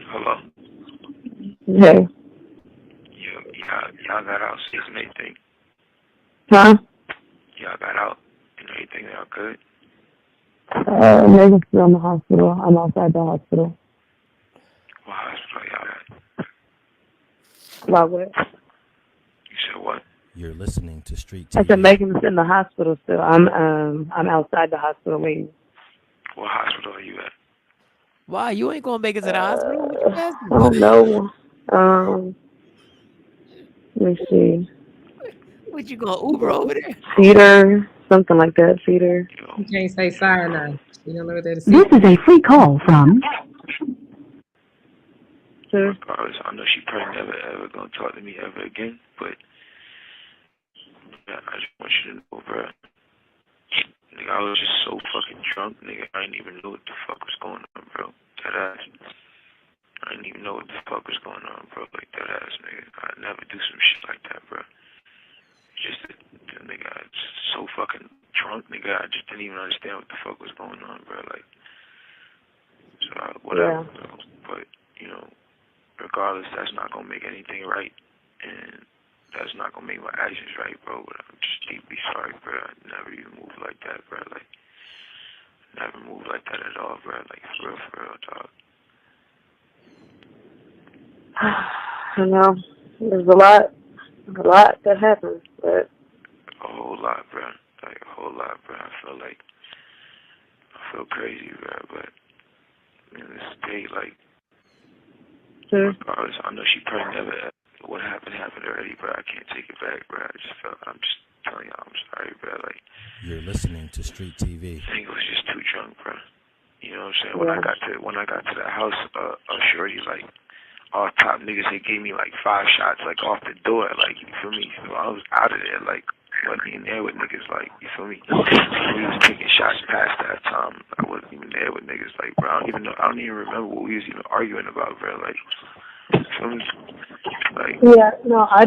Hello? Hey. Y'all got out 6 and 8 thing. Huh? Y'all got out and everything y'all good? Megan's still in the hospital. I'm outside the hospital. What hospital y'all at? About what? You said what? You're listening to Street TV. I said Megan's in the hospital still. I'm outside the hospital waiting. What hospital are you at? Why? You ain't gonna make it to the hospital? What you asking I don't know. Let me see. What you gonna Uber over there? Cedar, something like that. Cedar. You can't say cyanide. You don't know what that is. This is a free call from. Sir? I know she probably never ever gonna talk to me ever again, but I just want you to know, bro. Nigga, I was just so fucking drunk, nigga. I didn't even know what the fuck was going on, bro. That ass. I didn't even know what the fuck was going on, bro. Like that ass, nigga. I'd never do some shit like that, bro. Just, nigga, I was just so fucking drunk, nigga. I just didn't even understand what the fuck was going on, bro. Like, so whatever, bro. But, you know, regardless, that's not gonna make anything right, and that's not gonna make my actions right, bro. But I'm just deeply sorry, bro. I never even moved like that, bro. Like, never moved like that at all, bro. Like, for real, dog. I know. There's a lot that happens, but a whole lot, bro. Like, a whole lot, bro. I feel crazy, bro. But in this day, like, regardless, I know she probably never. What happened already, bro. I can't take it back, bro. I'm just telling y'all, I'm sorry, bro. Like, you're listening to Street TV. I think it was just too drunk, bro. You know what I'm saying? When I got to the house, shorty, like, all top niggas, they gave me like 5 shots, like, off the door, like, you feel me? So I was out of there, like, wasn't even there with niggas, like, you feel me? We was taking shots past that time. I wasn't even there with niggas, like, bro. I don't even remember what we was even arguing about, bro. Like, you feel me? Like, yeah, no, I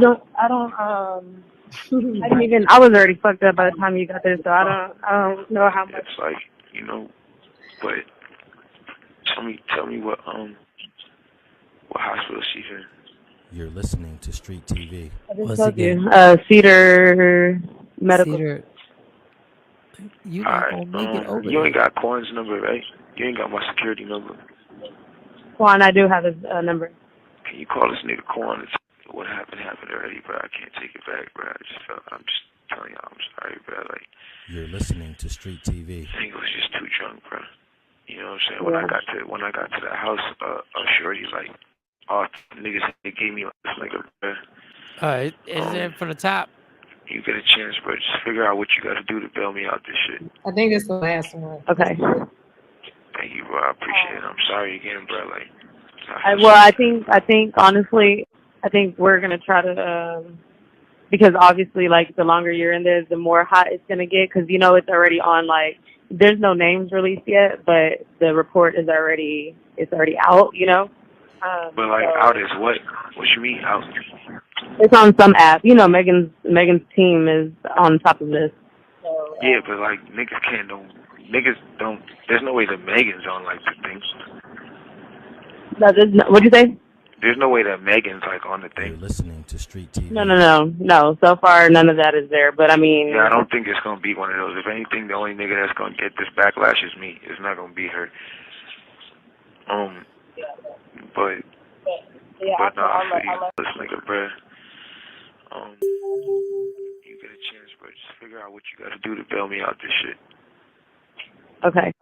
was already fucked up by the time you got there, so I don't know how much. It's like, you know, but tell me what hospital she's in. You're listening to Street TV. I just told you. Cedar Medical. Cedar. You not gonna make it over you ain't got Quan's number, right? You ain't got my security number. Quan, I do have his number. Can you call this nigga Quan? What happened already, bro. I can't take it back, bro. I'm just telling y'all, I'm sorry, bro. Like, you're listening to Street TV. I think it was just too drunk, bro. You know what I'm saying? Yeah. When I got to the house, shorty, like, all niggas, they gave me like this nigga, bro. Is it from the top? You get a chance, bro. Just figure out what you got to do to bail me out this shit. I think that's the last one. Okay. Thank you, bro. I appreciate it. I'm sorry again, bro. Like, I think honestly, I think we're gonna try to because obviously, like the longer you're in there, the more hot it's gonna get. Because it's already on. Like there's no names released yet, but the report is already out. But like out is what? What you mean out? It's on some app. Megan's team is on top of this. So, yeah, but like niggas don't. There's no way that Megan's on like the thing. What'd you say? There's no way that Megan's like on the thing. You're listening to Street TV. No. So far, none of that is there. But I mean, yeah, I don't think it's gonna be one of those. If anything, the only nigga that's gonna get this backlash is me. It's not gonna be her. But no, I feel you, this nigga, bruh. You get a chance, bro. Just figure out what you gotta do to bail me out this shit. Okay.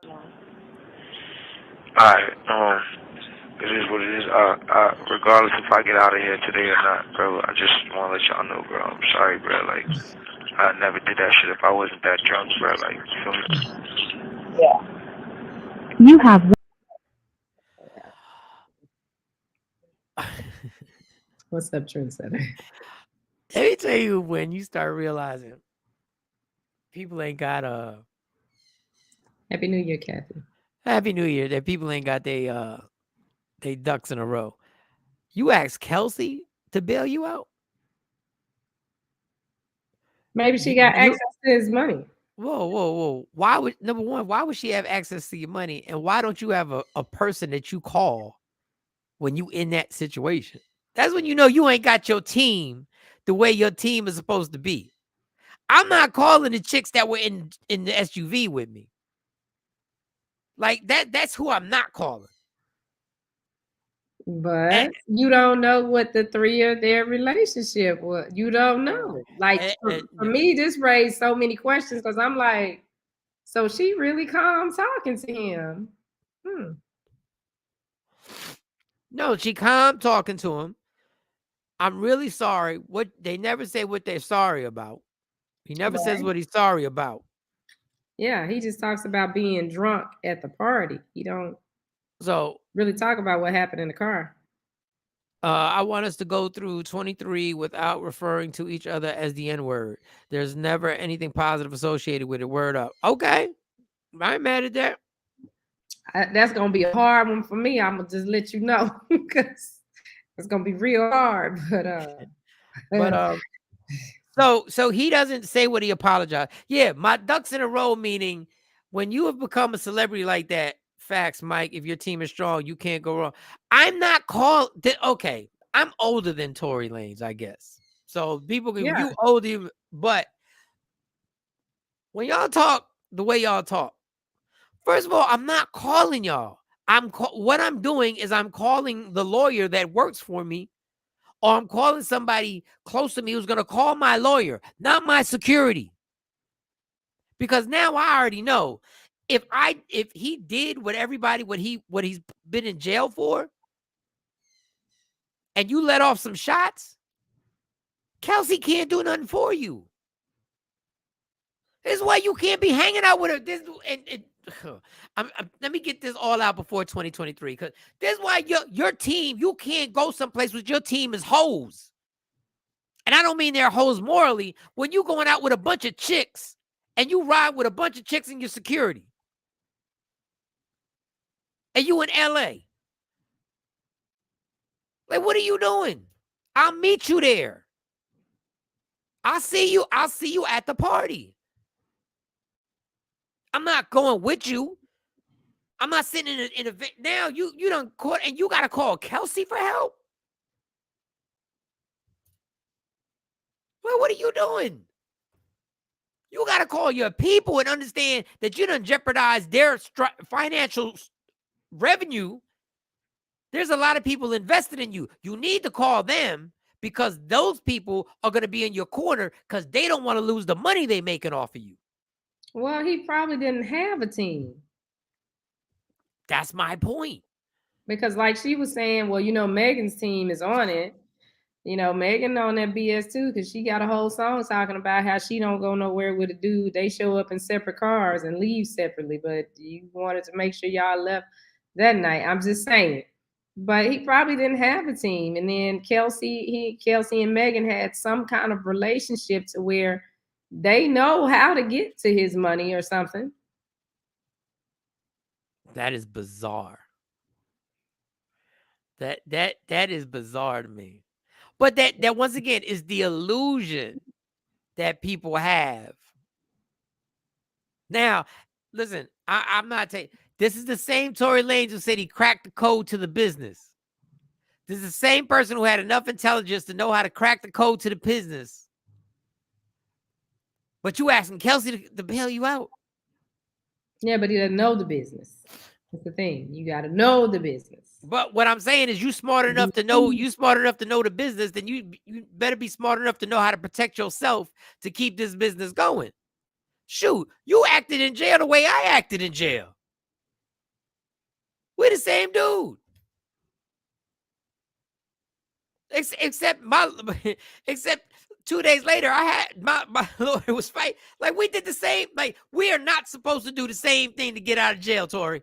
Alright, it is what it is. Regardless if I get out of here today or not, bro, I just wanna let y'all know, bro. I'm sorry, bro. Like, I never did that shit if I wasn't that drunk, bro. Like, you feel me? Yeah. You have What's up, trendsetter? Let me tell you when you start realizing people ain't got Happy New Year, Kathy. Happy New Year. That people ain't got they ducks in a row. You ask Kelsey to bail you out? Maybe she got access to his money. Whoa. Why would she have access to your money? And why don't you have a person that you call when you in that situation? That's when you know you ain't got your team the way your team is supposed to be. I'm not calling the chicks that were in the SUV with me. Like that's who I'm not calling. But you don't know what the three of their relationship was. You don't know. Like for me, this raised so many questions because I'm like, so she really calm talking to him. No, she calm talking to him. I'm really sorry. What they never say what they're sorry about. He never says what he's sorry about. Yeah, he just talks about being drunk at the party. He don't really talk about what happened in the car. I want us to go through 23 without referring to each other as the N-word. There's never anything positive associated with it. Word up. Okay. I ain't mad at that. That's going to be a hard one for me. I'm going to just let you know because it's going to be real hard. So he doesn't say what he apologized. Yeah, my ducks in a row, meaning when you have become a celebrity like that, facts, Mike, if your team is strong, you can't go wrong. I'm not called. Okay, I'm older than Tory Lanez, I guess. So people can, you older, but when y'all talk the way y'all talk, first of all, I'm not calling y'all. What I'm doing is I'm calling the lawyer that works for me, or I'm calling somebody close to me who's going to call my lawyer, not my security. Because now I already know if he did what he's been in jail for, and you let off some shots, Kelsey can't do nothing for you. This is why you can't be hanging out with her. Let me get this all out before 2023, because this is why your team, you can't go someplace with your team is hoes. And I don't mean they're hoes morally. When you going out with a bunch of chicks and you ride with a bunch of chicks in your security, and you in LA, like, what are you doing? I'll meet you there. I'll see you at the party. I'm not going with you. I'm not sitting in a now you done caught, and you got to call Kelsey for help. Well, what are you doing? You got to call your people and understand that you done jeopardize their financial revenue. There's a lot of people invested in you. You need to call them because those people are going to be in your corner because they don't want to lose the money they making off of you. Well, he probably didn't have a team. That's my point. Because like she was saying, well, Megan's team is on it. Megan on that BS too, because she got a whole song talking about how she don't go nowhere with a dude. They show up in separate cars and leave separately. But you wanted to make sure y'all left that night. I'm just saying. But he probably didn't have a team. And then Kelsey and Megan had some kind of relationship to where they know how to get to his money or something. That is bizarre. That is bizarre to me. But that once again is the illusion that people have. Now, listen, I'm not taking this is the same Tory Lanez who said he cracked the code to the business. This is the same person who had enough intelligence to know how to crack the code to the business. But you asking Kelsey to bail you out. Yeah, but he doesn't know the business. That's the thing. You got to know the business. But what I'm saying is you smart enough to know the business, then you better be smart enough to know how to protect yourself to keep this business going. Shoot, you acted in jail the way I acted in jail. We're the same dude. Except 2 days later, I had my lawyer was fighting. Like, we did the same. Like, we are not supposed to do the same thing to get out of jail, Tory.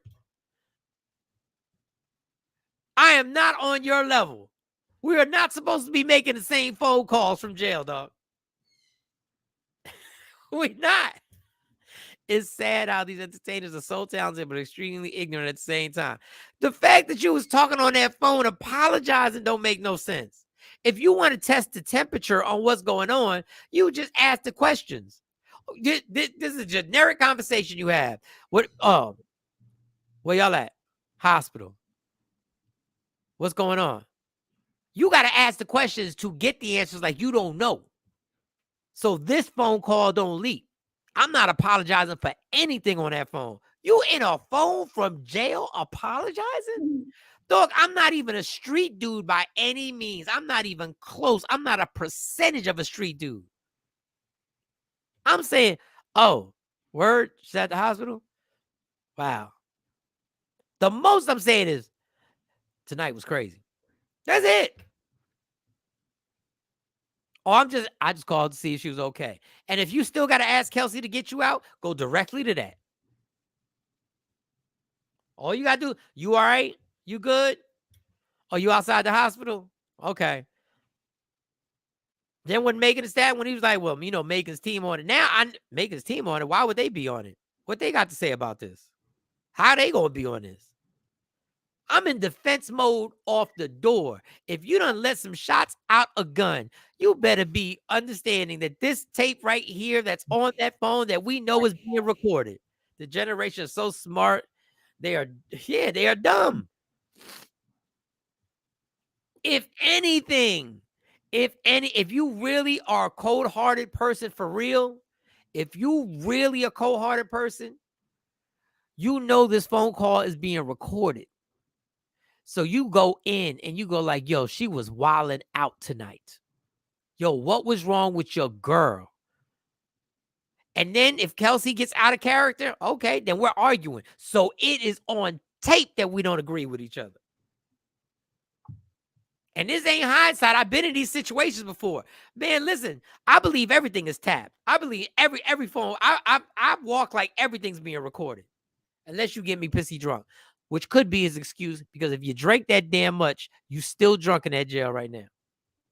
I am not on your level. We are not supposed to be making the same phone calls from jail, dog. We're not. It's sad how these entertainers are so talented but extremely ignorant at the same time. The fact that you was talking on that phone apologizing don't make no sense. If you want to test the temperature on what's going on, you just ask the questions. This is a generic conversation you have. What? Where y'all at? Hospital. What's going on? You got to ask the questions to get the answers like you don't know. So this phone call don't leak. I'm not apologizing for anything on that phone. You in a phone from jail apologizing? Dog, I'm not even a street dude by any means. I'm not even close. I'm not a percentage of a street dude. I'm saying, oh, word, she's at the hospital? Wow. The most I'm saying is, tonight was crazy. That's it. Or I just called to see if she was okay. And if you still got to ask Kelsey to get you out, go directly to that. All you got to do, you all right? You good? Are you outside the hospital? Okay. Then when Megan is that, when he was like, well, Megan's team on it. Now, Megan's team on it. Why would they be on it? What they got to say about this? How they going to be on this? I'm in defense mode off the door. If you done let some shots out a gun, you better be understanding that this tape right here that's on that phone that we know is being recorded. The generation is so smart. They are dumb. If anything, if you really are a cold-hearted person for real, if you really a cold-hearted person, you know this phone call is being recorded. So you go in and you go like, yo, she was wilding out tonight. Yo, what was wrong with your girl? And then if Kelsey gets out of character, okay, then we're arguing. So it is on tape that we don't agree with each other. And this ain't hindsight. I've been in these situations before. Man, listen, I believe everything is tapped. I believe every phone. I walk like everything's being recorded. Unless you get me pissy drunk. Which could be his excuse, because if you drank that damn much, you still drunk in that jail right now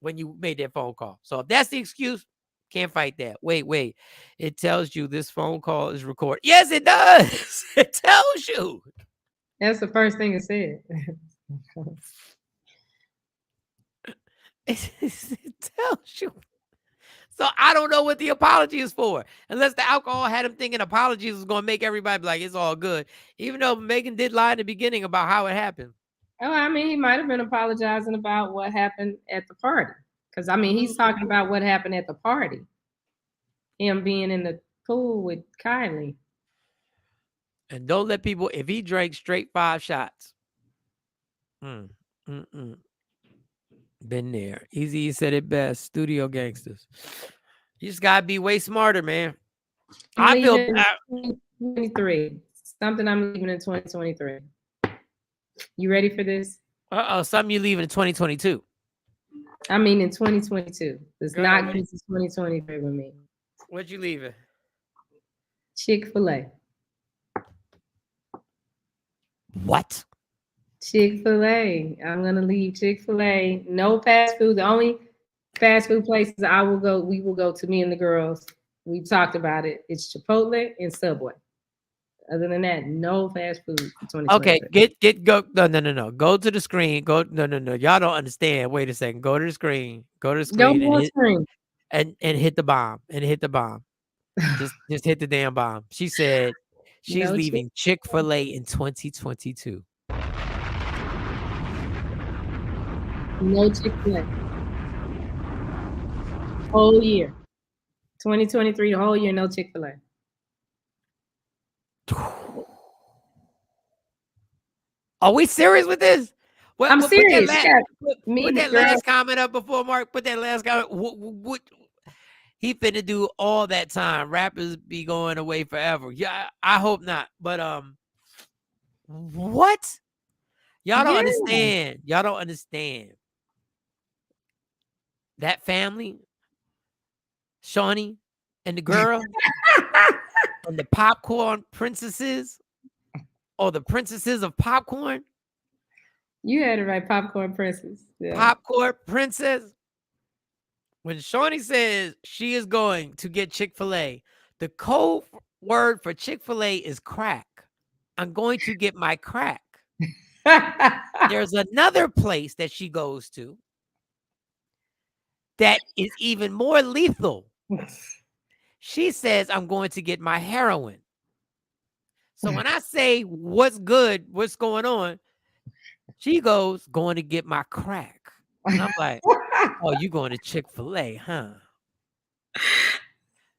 when you made that phone call. So if that's the excuse, can't fight that. Wait. It tells you this phone call is recorded. Yes, it does. It tells you. That's the first thing it said. It tells you. So I don't know what the apology is for. Unless the alcohol had him thinking apologies was going to make everybody be like, it's all good. Even though Megan did lie in the beginning about how it happened. Oh, I mean, he might have been apologizing about what happened at the party. Because, I mean, he's talking about what happened at the party. Him being in the pool with Kylie. And don't let people, if he drank straight 5 shots. Been there. Easy said it best. Studio gangsters. You just gotta be way smarter, man. I feel 2023. Something I'm leaving in 2023. You ready for this? Something you leaving in 2022. I mean in 2022. It's not going to 2023 with me. What you leaving? Chick-fil-A. What? Chick-fil-A. I'm gonna leave Chick-fil-A. No fast food. The only fast food places we will go to, me and the girls. We talked about it. It's Chipotle and Subway. Other than that, no fast food for 2023. Okay, go. No. Go to the screen. No. Y'all don't understand. Wait a second. Go to the screen. Go to the Go screen more screen. and hit the bomb. And hit the bomb. Just hit the damn bomb. She said she's leaving Chick-fil-A in 2022. No Chick-fil-A. Whole year. 2023, the whole year, no Chick-fil-A. Are we serious with this? I'm serious. Put that last comment up before Mark. Put that last comment. What he finna do all that time? Rappers be going away forever. Yeah, I hope not. But what? Y'all don't understand. Y'all don't understand. That family, Shawnee and the girl, and the popcorn princesses, or the princesses of popcorn. You had it right, popcorn princess. Yeah. Popcorn princess. When Shawnee says she is going to get Chick-fil-A, the code word for Chick-fil-A is crack. I'm going to get my crack. There's another place that she goes to that is even more lethal. She says, I'm going to get my heroin. So when I say what's good, what's going on, she goes, going to get my crack. And I'm like, oh, you going to Chick-fil-A, huh?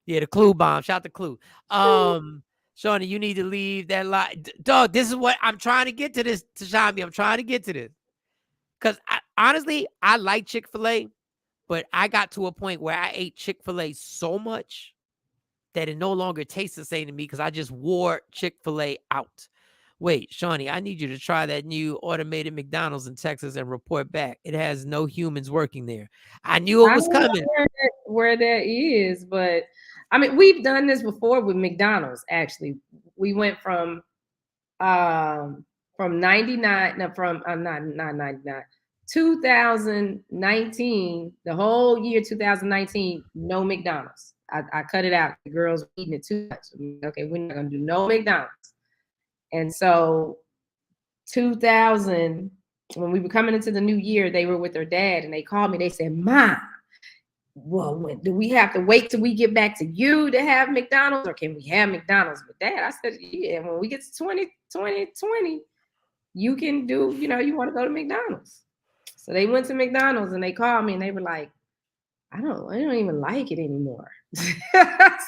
Yeah, the Clue bomb. Shout to Clue. Shawnee, you need to leave that lot. Dog, this is what I'm trying to get to this, Tashambi. I'm trying to get to this. Because honestly, I like Chick-fil-A, but I got to a point where I ate Chick-fil-A so much that it no longer tastes the same to me because I just wore Chick-fil-A out. Wait, Shawnee, I need you to try that new automated McDonald's in Texas and report back. It has no humans working there. I knew it was coming. Where that is, but I mean, we've done this before with McDonald's. Actually, we went from 99, no, from not 99, 2019, the whole year 2019, no McDonald's. I cut it out. The girls were eating it too much. Okay, we're not gonna do no McDonald's. And so 2000, when we were coming into the new year, they were with their dad and they called me. They said, Mom, well, do we have to wait till we get back to you to have McDonald's, or can we have McDonald's with Dad? I said, yeah, when we get to 2020, you can do, you want to go to McDonald's. So they went to McDonald's and they called me and they were like, I don't even like it anymore.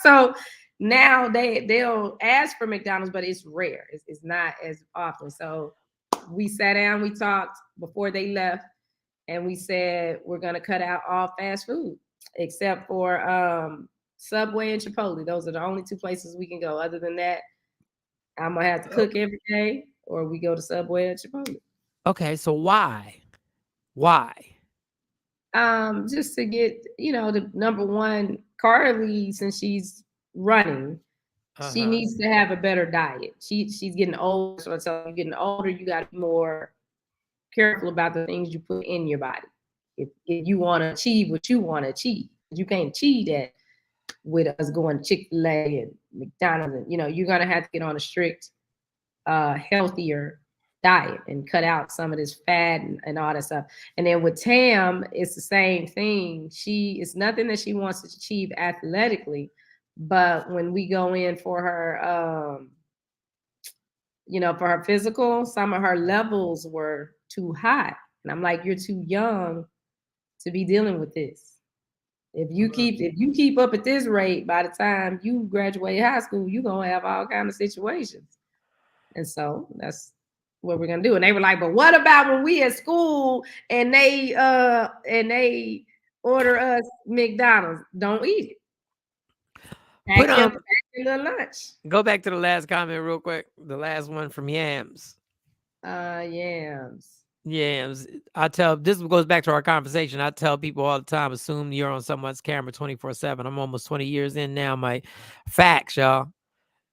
So now they'll ask for McDonald's, but it's rare. It's not as often. So we sat down, we talked before they left, and we said we're gonna cut out all fast food except for Subway and Chipotle. Those are the only two places we can go. Other than that, I'm gonna have to cook every day, or we go to Subway or Chipotle. Okay, so why? Why? Just to get, the number one, Carly, since she's running, she needs to have a better diet. She's getting older, so you're getting older, you got to be more careful about the things you put in your body. If you want to achieve what you want to achieve, you can't achieve that with us going to Chick-fil-A and McDonald's. And, you're gonna have to get on a strict, healthier diet and cut out some of this fat and all that stuff. And then with Tam, it's the same thing. It's nothing that she wants to achieve athletically, but when we go in for her, for her physical, some of her levels were too high. And I'm like, you're too young to be dealing with this. If you keep up at this rate, by the time you graduate high school, you're gonna have all kinds of situations. And so that's what we're gonna do. And they were like, but what about when we at school and they order us McDonald's? Don't eat it. Pack your lunch. Go back to the last comment real quick. The last one from Yams. Yams. This goes back to our conversation. I tell people all the time, assume you're on someone's camera 24/7. I'm almost 20 years in now. My facts, y'all.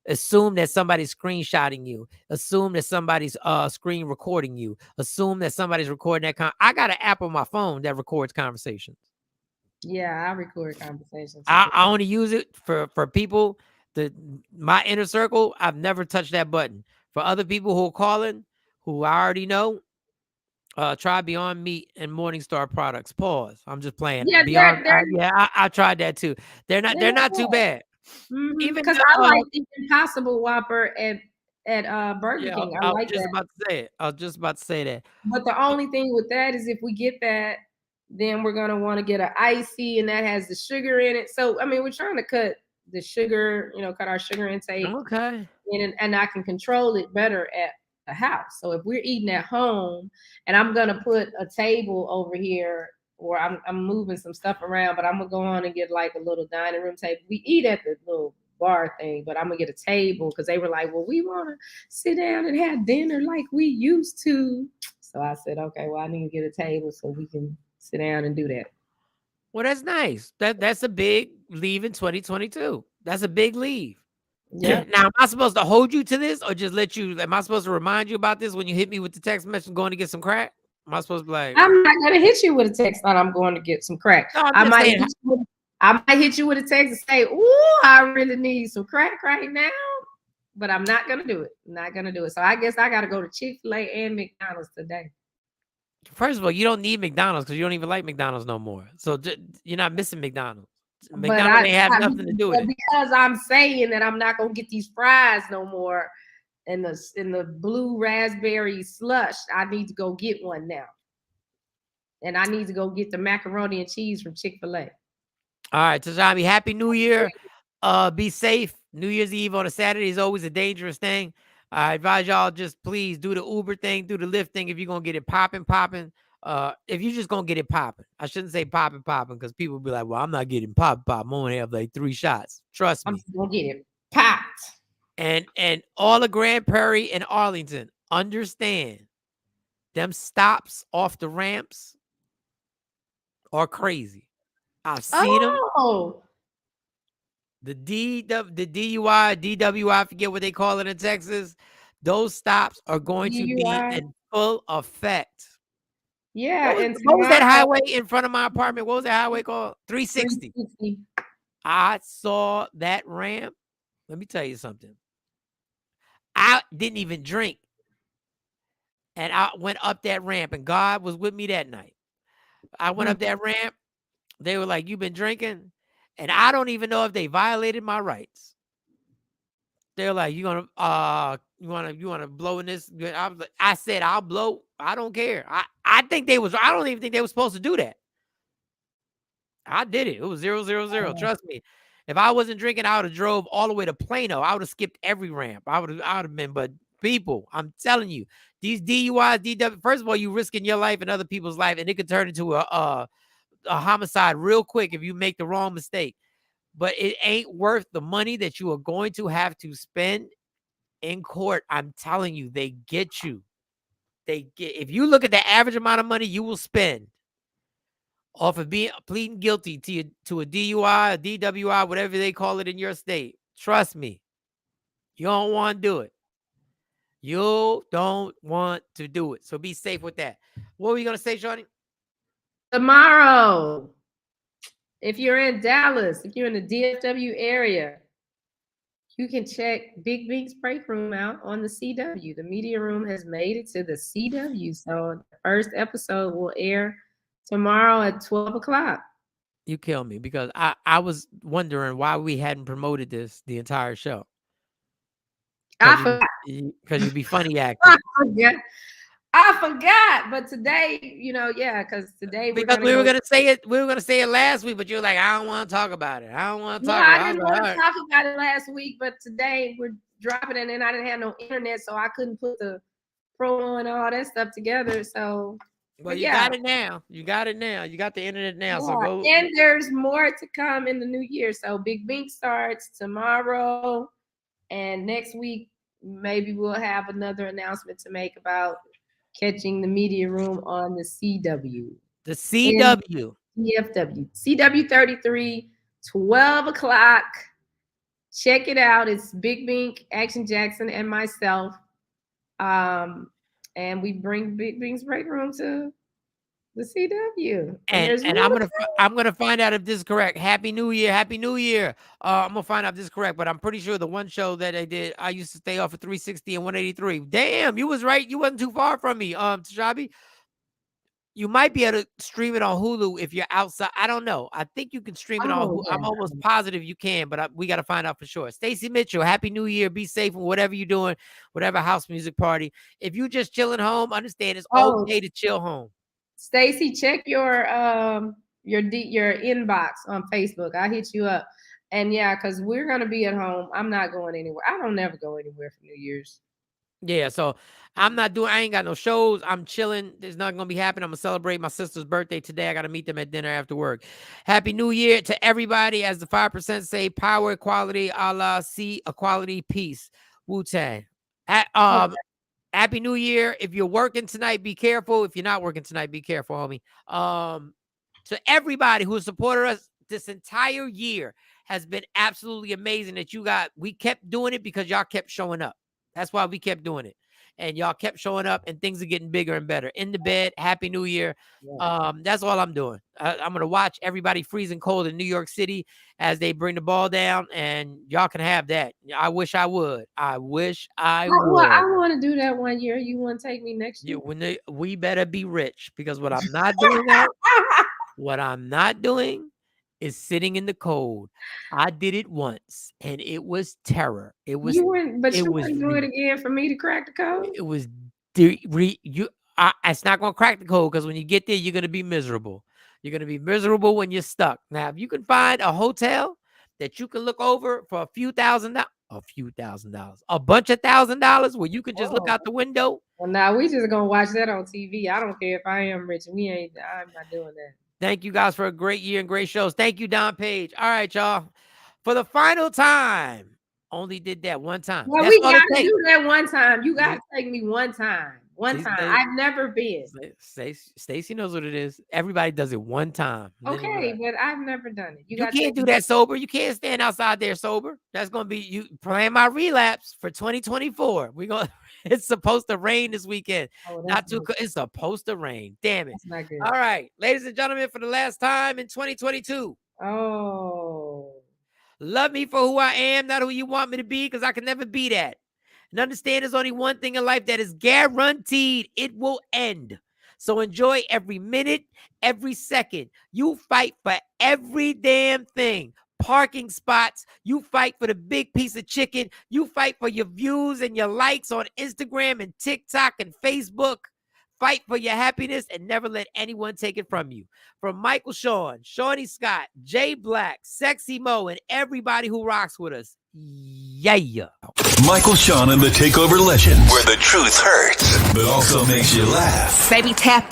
Assume that somebody's screenshotting you. Assume that somebody's screen recording you. Assume that somebody's recording that. I got an app on my phone that records conversations. Yeah, I record conversations. I only use it for people my inner circle. I've never touched that button. For other people who are calling, who I already know, try Beyond Meat and Morningstar products. Pause. I'm just playing. Yeah, Beyond, they're I tried that too. They're not too bad. Even because I like the Impossible Whopper at Burger King. I I was like just that. about to say it. I was just about to say that. But the only thing with that is if we get that, then we're gonna want to get an icy, and that has the sugar in it. So I mean, we're trying to cut the sugar, cut our sugar intake. Okay. And I can control it better at the house. So if we're eating at home, and I'm gonna put a table over here, or I'm moving some stuff around, but I'm gonna go on and get like a little dining room table. We eat at the little bar thing, but I'm gonna get a table because they were like, well, we want to sit down and have dinner like we used to. So I said, okay, well, I need to get a table so we can sit down and do that. Well, that's nice. That's a big leave in 2022. That's a big leave. Yeah. Now, am I supposed to hold you to this, or just let you? Am I supposed to remind you about this when you hit me with the text message going to get some crack? Am I supposed to be like? I'm not gonna hit you with a text that I'm going to get some crack. No, I might hit you with a text and say, "Ooh, I really need some crack right now," but I'm not gonna do it. I'm not gonna do it. So I guess I got to go to Chick-fil-A and McDonald's today. First of all, you don't need McDonald's because you don't even like McDonald's no more. So you're not missing McDonald's. But McDonald's ain't have nothing to do with it. Because I'm saying that I'm not gonna get these fries no more in the blue raspberry slush. I need to go get one now, and I need to go get the macaroni and cheese from Chick-fil-A. All right, Tajami, Happy New Year. Be safe. New Year's Eve on a Saturday is always a dangerous thing. I advise y'all just please do the Uber thing, do the Lyft thing if you're gonna get it popping. If you're just gonna get it popping, I shouldn't say popping because people be like, well, I'm not getting pop. I'm only have like 3 shots. Trust me. I'm just gonna get it popped. And all of Grand Prairie and Arlington, understand them stops off the ramps are crazy. I've seen them. The DUI, DWI, I forget what they call it in Texas. Those stops are going to be in full effect. Yeah. What was that highway in front of my apartment? What was that highway called? 360. I saw that ramp. Let me tell you something. I didn't even drink. And I went up that ramp, and God was with me that night. I went up that ramp. They were like, "You've been drinking?" And I don't even know if they violated my rights. They're like, you wanna blow in this? I said, I'll blow. I don't care. I don't even think they were supposed to do that. I did it. It was 000. Trust me. If I wasn't drinking, I would have drove all the way to Plano. I would have skipped every ramp. I would have been. But people, I'm telling you, these DUIs, DW. First of all, you risking your life and other people's life, and it could turn into a homicide real quick if you make the wrong mistake. But it ain't worth the money that you are going to have to spend in court. I'm telling you, they get you. If you look at the average amount of money you will spend off of pleading guilty to a DUI, a DWI, whatever they call it in your state, trust me, you don't want to do it. You don't want to do it. So be safe with that. What were you going to say, Shawnee? Tomorrow, if you're in Dallas, if you're in the DFW area, you can check Big Bink's break room out on the CW. The media room has made it to the CW. So the first episode will air tomorrow at 12 o'clock. You kill me because I was wondering why we hadn't promoted this the entire show. Because you'd be funny acting. I forgot, but today, because today we were gonna say it. We were gonna say it last week, but you're like, I don't want to talk about it. I don't want to talk about it. I didn't want to talk about it last week, but today we're dropping it, and I didn't have no internet, so I couldn't put the promo and all that stuff together. So, well, you got it now. You got it now. You got the internet now. Yeah. So go. And there's more to come in the new year. So Big Bink starts tomorrow, and next week maybe we'll have another announcement to make about catching the media room on the CW. The CW. DFW. CW 33, 12 o'clock. Check it out. It's Big Bink, Action Jackson, and myself. And we bring Big Bink's break room to the CW. And I'm gonna find out if this is correct. Happy New Year, Happy New Year. I'm gonna find out if this is correct, but I'm pretty sure the one show that I did, I used to stay off at 360 and 183. Damn, you was right. You wasn't too far from me, Tashabi. You might be able to stream it on Hulu if you're outside. I don't know. I think you can stream it on Hulu. I'm almost positive you can, but we got to find out for sure. Stacey Mitchell, Happy New Year. Be safe in whatever you're doing, whatever house music party. If you just chilling home, understand it's okay to chill home. Stacey, check your inbox on Facebook. I hit you up. And yeah, because we're gonna be at home. I'm not going anywhere. I don't never go anywhere for New Year's. Yeah, so I ain't got no shows. I'm chilling. There's nothing gonna be happening. I'm gonna celebrate my sister's birthday today. I gotta meet them at dinner after work. Happy New Year to everybody. As the 5% say, power, equality, Allah, see, equality, peace. Wu-Tang. Happy New Year. If you're working tonight, be careful. If you're not working tonight, be careful, homie. To everybody who supported us this entire year has been absolutely amazing that we kept doing it because y'all kept showing up. That's why we kept doing it. And y'all kept showing up and things are getting bigger and better. In the bed, Happy New Year. Yeah. That's all I'm doing. I'm going to watch everybody freezing cold in New York City as they bring the ball down, and y'all can have that. I wish I would. I wish I would. Well, I want to do that one year. You want to take me next year? We better be rich, because what I'm not doing is sitting in the cold. I did it once and it was terror. It was. You wouldn't do it again for me to crack the code. It was. It's not gonna crack the code, because when you get there, you're gonna be miserable. You're gonna be miserable when you're stuck. Now, if you can find a hotel that you can look over for a bunch of $1,000, where you can just look out the window. Well, now we just gonna watch that on TV. I don't care if I am rich. I'm not doing that. Thank you guys for a great year and great shows. Thank you, Don Page. All right, y'all. For the final time, only did that one time. Well, we got to do that one time. You got to take me one time. I've never been. Stacey knows what it is. Everybody does it one time. Okay, but I've never done it. You can't do that sober. You can't stand outside there sober. That's going to be you playing my relapse for 2024. It's supposed to rain this weekend. It's supposed to rain. Damn it. That's not good. All right, ladies and gentlemen, for the last time in 2022. Oh. Love me for who I am, not who you want me to be, because I can never be that. And understand there's only one thing in life that is guaranteed. It will end. So enjoy every minute, every second. You fight for every damn thing. Parking spots. You fight for the big piece of chicken. You fight for your views and your likes on Instagram and TikTok and Facebook. Fight for your happiness and never let anyone take it from you. From Michael Shawn, Shawnee Scott, Jay Black, Sexy Mo, and everybody who rocks with us. Yeah. Michael Shawn and the Takeover Legend, where the truth hurts, but also makes you laugh. Baby, tap